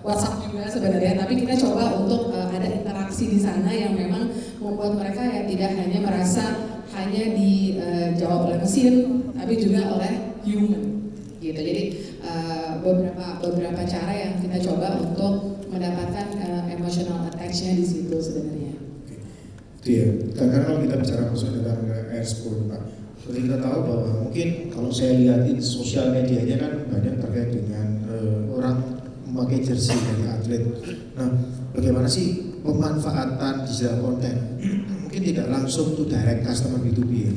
WhatsApp juga sebenarnya, tapi kita coba untuk ada interaksi di sana yang memang membuat mereka ya tidak hanya merasa hanya dijawab oleh mesin, tapi juga oleh human gitu. Jadi beberapa cara yang kita coba untuk mendapatkan emotional attach-nya di situ sebenarnya. Itu ya, karena kalau kita bicara khusus tentang Airsport Pak, seperti kita tahu bahwa mungkin kalau saya lihatin sosial medianya kan banyak terkait dengan orang memakai jersey dari atlet. Nah, bagaimana sih pemanfaatan digital content? Mungkin tidak langsung to direct customer B2B ya,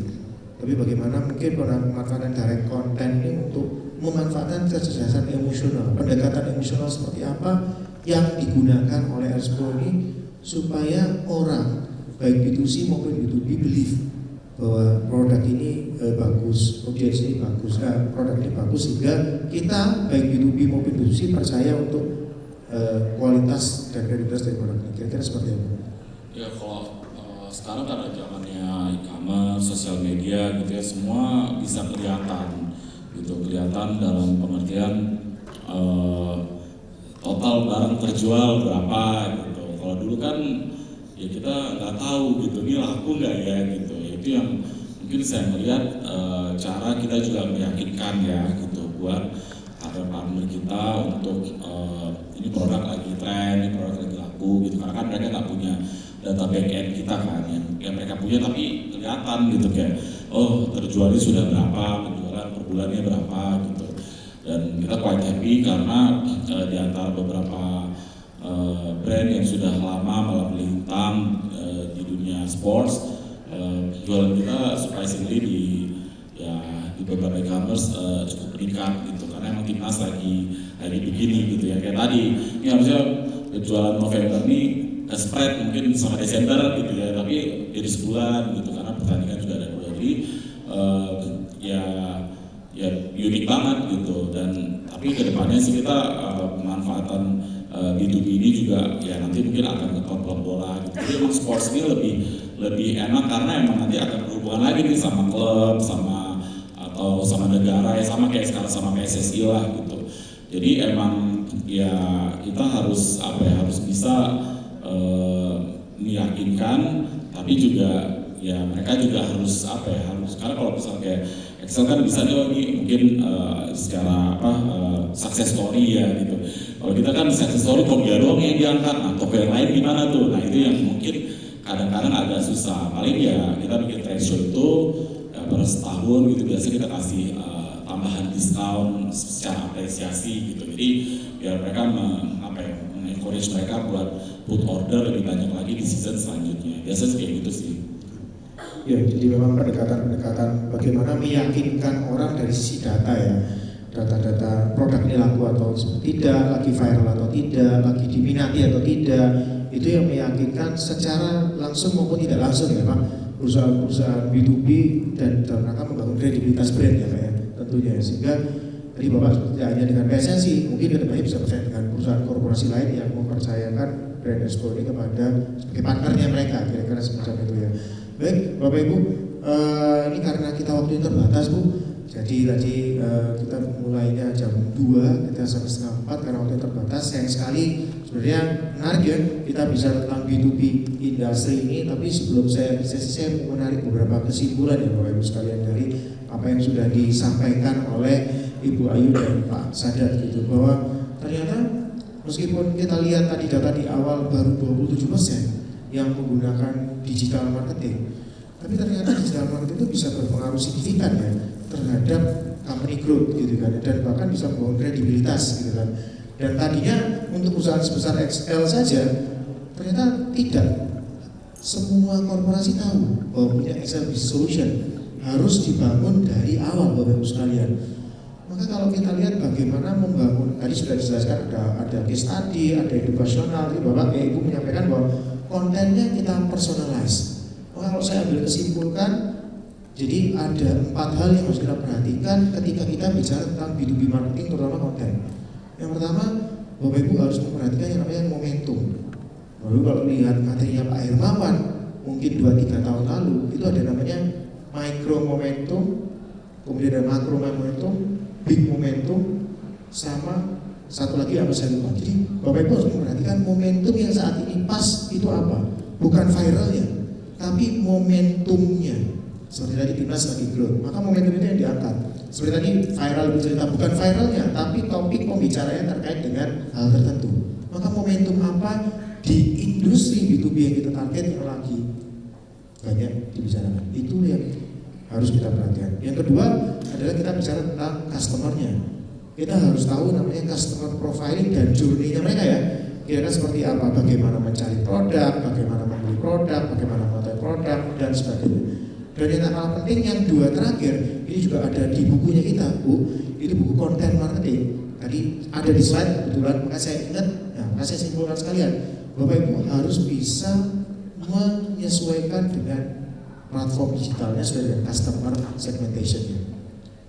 tapi bagaimana mungkin pemanfaatan direct content ini untuk memanfaatkan kecerdasan emosional, pendekatan emosional seperti apa yang digunakan oleh Airsport ini supaya orang baik B2C maupun B2B believe bahwa produk ini bagus, audiens ini bagus, produk ini bagus, sehingga kita baik B2B maupun B2C percaya untuk kualitas dan kredibilitas dari produk ini. Kira-kira seperti apa? Ya kalau sekarang karena zamannya e-commerce, sosial media gitu ya, semua bisa kelihatan gitu, kelihatan dalam pengertian total barang terjual berapa gitu. Kalau dulu kan ya kita nggak tahu gitu, ini laku nggak ya gitu. Itu yang mungkin saya melihat cara kita juga meyakinkan ya gitu buat partner kita untuk ini produk lagi tren, ini produk lagi laku gitu. Karena kan mereka nggak punya data back end kita kan, yang mereka punya tapi kelihatan gitu kayak oh terjualnya sudah berapa, penjualan per bulannya berapa gitu. Dan kita quite happy karena di antara beberapa brand yang sudah lama malah melintang di dunia sports, jualan kita surprisingly di beberapa e-commerce cukup meningkat gitu, karena emang timnas lagi begini gitu ya. Kayak tadi ini harusnya jualan November nih spread mungkin sama Desember gitu ya, tapi jadi sebulan gitu karena pertandingan juga ada 2. Jadi ya unik banget gitu. Dan tapi kedepannya sih kita pemanfaatan B2B ini juga ya nanti mungkin akan ke klub bola gitu. Jadi emang sports ini lebih enak karena emang nanti akan berhubungan lagi nih sama klub, atau sama negara ya, sama kayak sekarang sama PSSI lah gitu. Jadi emang ya kita harus harus bisa meyakinkan, tapi juga ya mereka juga harus harus, karena kalau misalnya kayak Excel kan bisa nih mungkin secara success story ya gitu. Kalau kita kan success story kok dia doang yang diangkat, nah toko yang lain gimana tuh? Nah itu yang mungkin kadang-kadang agak susah. Paling ya kita bikin trade show itu per setahun gitu, biasanya kita kasih tambahan diskon secara apresiasi gitu. Jadi biar mereka encourage mereka buat put order lebih banyak lagi di season selanjutnya. Biasanya kayak gitu sih. Ya, jadi memang pendekatan bagaimana meyakinkan orang dari sisi data ya, data-data produk ini laku atau tidak, lagi viral atau tidak, lagi diminati atau tidak, itu yang meyakinkan secara langsung maupun tidak langsung ya Pak, perusahaan B2B dan dalam rangka membangun kredibilitas brand ya Pak ya, tentunya ya. Sehingga tadi Bapak tidak hanya dengan PSSI, mungkin kedepannya bisa percaya dengan perusahaan korporasi lain yang mempercayakan brand Airsport ini kepada sebagai partnernya mereka, kira-kira semacam itu ya. Baik, Bapak Ibu, ini karena kita waktunya terbatas Bu, jadi tadi kita mulainya jam 2, kita sampai setengah 4 karena waktunya terbatas. Sayang sekali, sebenarnya menarik ya kita bisa tentang B2B industri ini, tapi sebelum saya mau menarik beberapa kesimpulan ya Bapak Ibu sekalian dari apa yang sudah disampaikan oleh Ibu Ayu dan Pak Sadat gitu, bahwa ternyata meskipun kita lihat tadi data di awal baru 27% yang menggunakan digital marketing, tapi ternyata digital marketing itu bisa berpengaruh signifikan ya terhadap company growth gitu kan, dan bahkan bisa membangun kredibilitas gitu kan. Dan tadinya untuk perusahaan sebesar XL saja ternyata tidak semua korporasi tahu bahwa punya XL Business Solution harus dibangun dari awal Bapak Ibu sekalian. Maka kalau kita lihat bagaimana membangun, tadi sudah dijelaskan ada case study, ada edukasional, jadi Bapak Ibu menyampaikan bahwa kontennya kita personalize. Maka kalau saya ambil kesimpulan, jadi ada 4 hal yang harus kita perhatikan ketika kita bicara tentang B2B marketing, terutama konten. Yang pertama, Bapak Ibu harus memperhatikan yang namanya momentum. Bapak Ibu kalau lihat materinya Pak Hermawan mungkin 2-3 tahun lalu, itu ada namanya micro momentum, kemudian ada macro momentum, big momentum, sama satu lagi apa saya lupa. Jadi Bapak Ibu harus memperhatikan momentum yang saat ini pas itu apa, bukan viralnya, tapi momentumnya. Seperti tadi Timnas lagi growth, maka momentum itu yang diangkat. Seperti tadi viral bercerita, bukan viralnya, tapi topik pembicaranya terkait dengan hal tertentu. Maka momentum apa di industri B2B yang kita target yang lagi banyak dibicarakan, itu yang harus kita perhatikan. Yang kedua adalah kita bicara tentang customer-nya. Kita harus tahu namanya customer profiling dan journey-nya mereka ya. Kira-kira seperti apa, bagaimana mencari produk, bagaimana membeli produk, bagaimana mengetahui produk, dan sebagainya. Dan yang tak kalah penting, yang dua terakhir, ini juga ada di bukunya kita, Bu. Ini buku content marketing. Tadi ada di slide kebetulan, maka saya ingat, maka saya simpulkan sekalian. Bapak Ibu harus bisa menyesuaikan dengan platform digitalnya sesuai dengan customer segmentation-nya.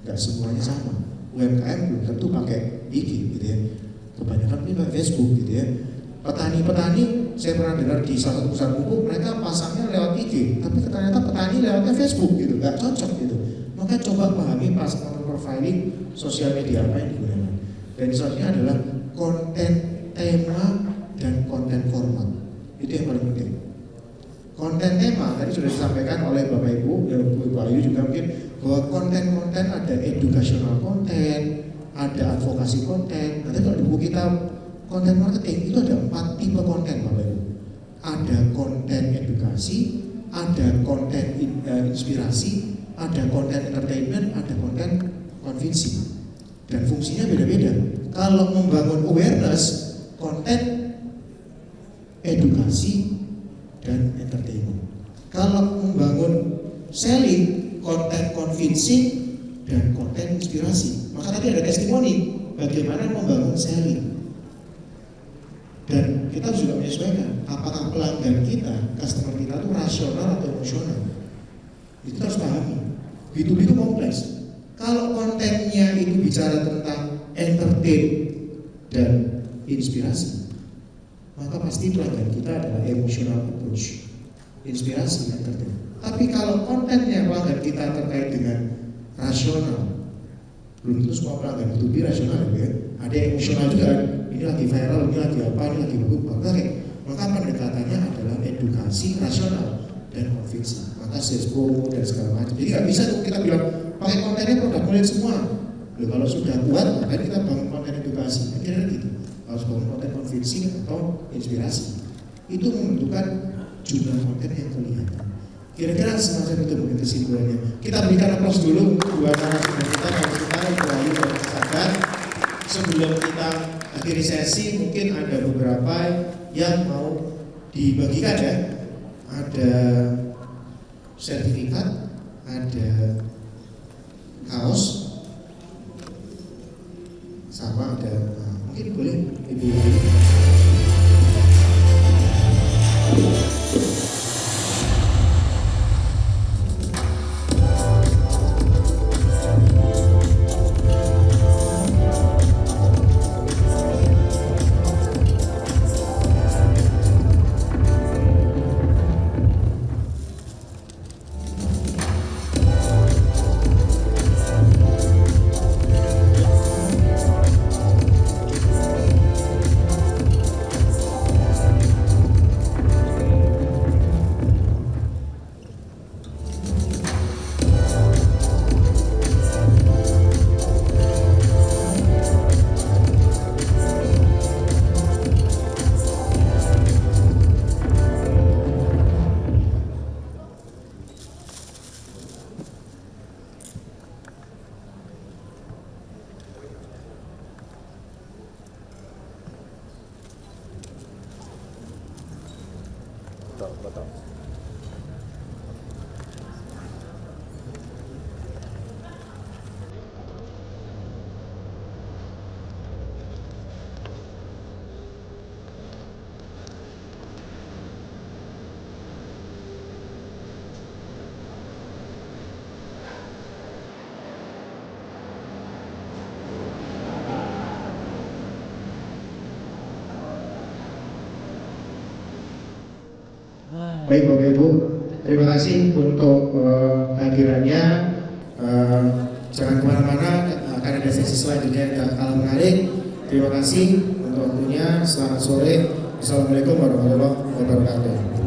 Nggak semuanya sama. UMKM belum tentu pakai IG gitu ya. Kebanyakan ini pakai Facebook gitu ya. Petani-petani saya pernah dengar di salah satu perusahaan pupuk, mereka pasangnya lewat IG, tapi ternyata petani lewatnya Facebook gitu, nggak cocok gitu. Maka coba pahami customer profiling sosial media apa yang digunakan. Dan selanjutnya adalah konten tema dan konten format. Itu yang paling penting. Konten tema tadi sudah disampaikan oleh Bapak Ibu, ya Bu Ayu juga mungkin, bahwa konten-konten ada educational konten, ada advokasi konten. Nanti kalau di buku kita konten marketing itu ada 4 tipe konten Bapak Ibu. Ada konten edukasi, ada konten inspirasi, ada konten entertainment, ada konten convincing. Dan fungsinya beda-beda. Kalau membangun awareness, konten edukasi dan entertainment. Kalau membangun selling, konten convincing dan konten inspirasi. Maka tadi ada testimoni bagaimana membangun selling. Dan kita juga menyesuaikan apakah pelanggan kita, customer kita itu rasional atau emosional. Itu harus pahami. B2B itu kompleks. Kalau kontennya itu bicara tentang entertain dan inspirasi, maka pasti pelanggan kita adalah emotional approach, inspirasi, entertain. Tapi kalau kontennya pelanggan kita terkait dengan rasional, belum tentu semua pelanggan B2B rasional ya. Ada yang emosional juga, ini lagi viral, ini lagi apa, ini lagi bagus. Maka pendekatannya adalah edukasi rasional dan convincing. Maka sesgo dan segala macam. Jadi nggak bisa tuh kita bilang pakai kontennya produk kulit semua. Loh, kalau sudah kuat, maka kita bangun konten edukasi. Kira-kira gitu. Harus bangun konten convincing atau inspirasi. Itu menentukan jumlah konten yang kelihatan. Kira-kira semacam itu mungkin kesimpulannya. Kita berikan aplaus dulu buat narasumber kita yang kita Ibu Ayu dan Sabar. Sebelum kita akhiri sesi, mungkin ada beberapa yang mau dibagikan ya. Ada sertifikat, ada kaos, sama ada mungkin boleh Ibu. Betul. Baik Bapak Ibu, terima kasih untuk hadirannya. Jangan kemana-mana, akan ada sesi selanjutnya yang tak kalah menarik. Terima kasih untuk waktunya. Selamat sore. Assalamualaikum warahmatullahi wabarakatuh.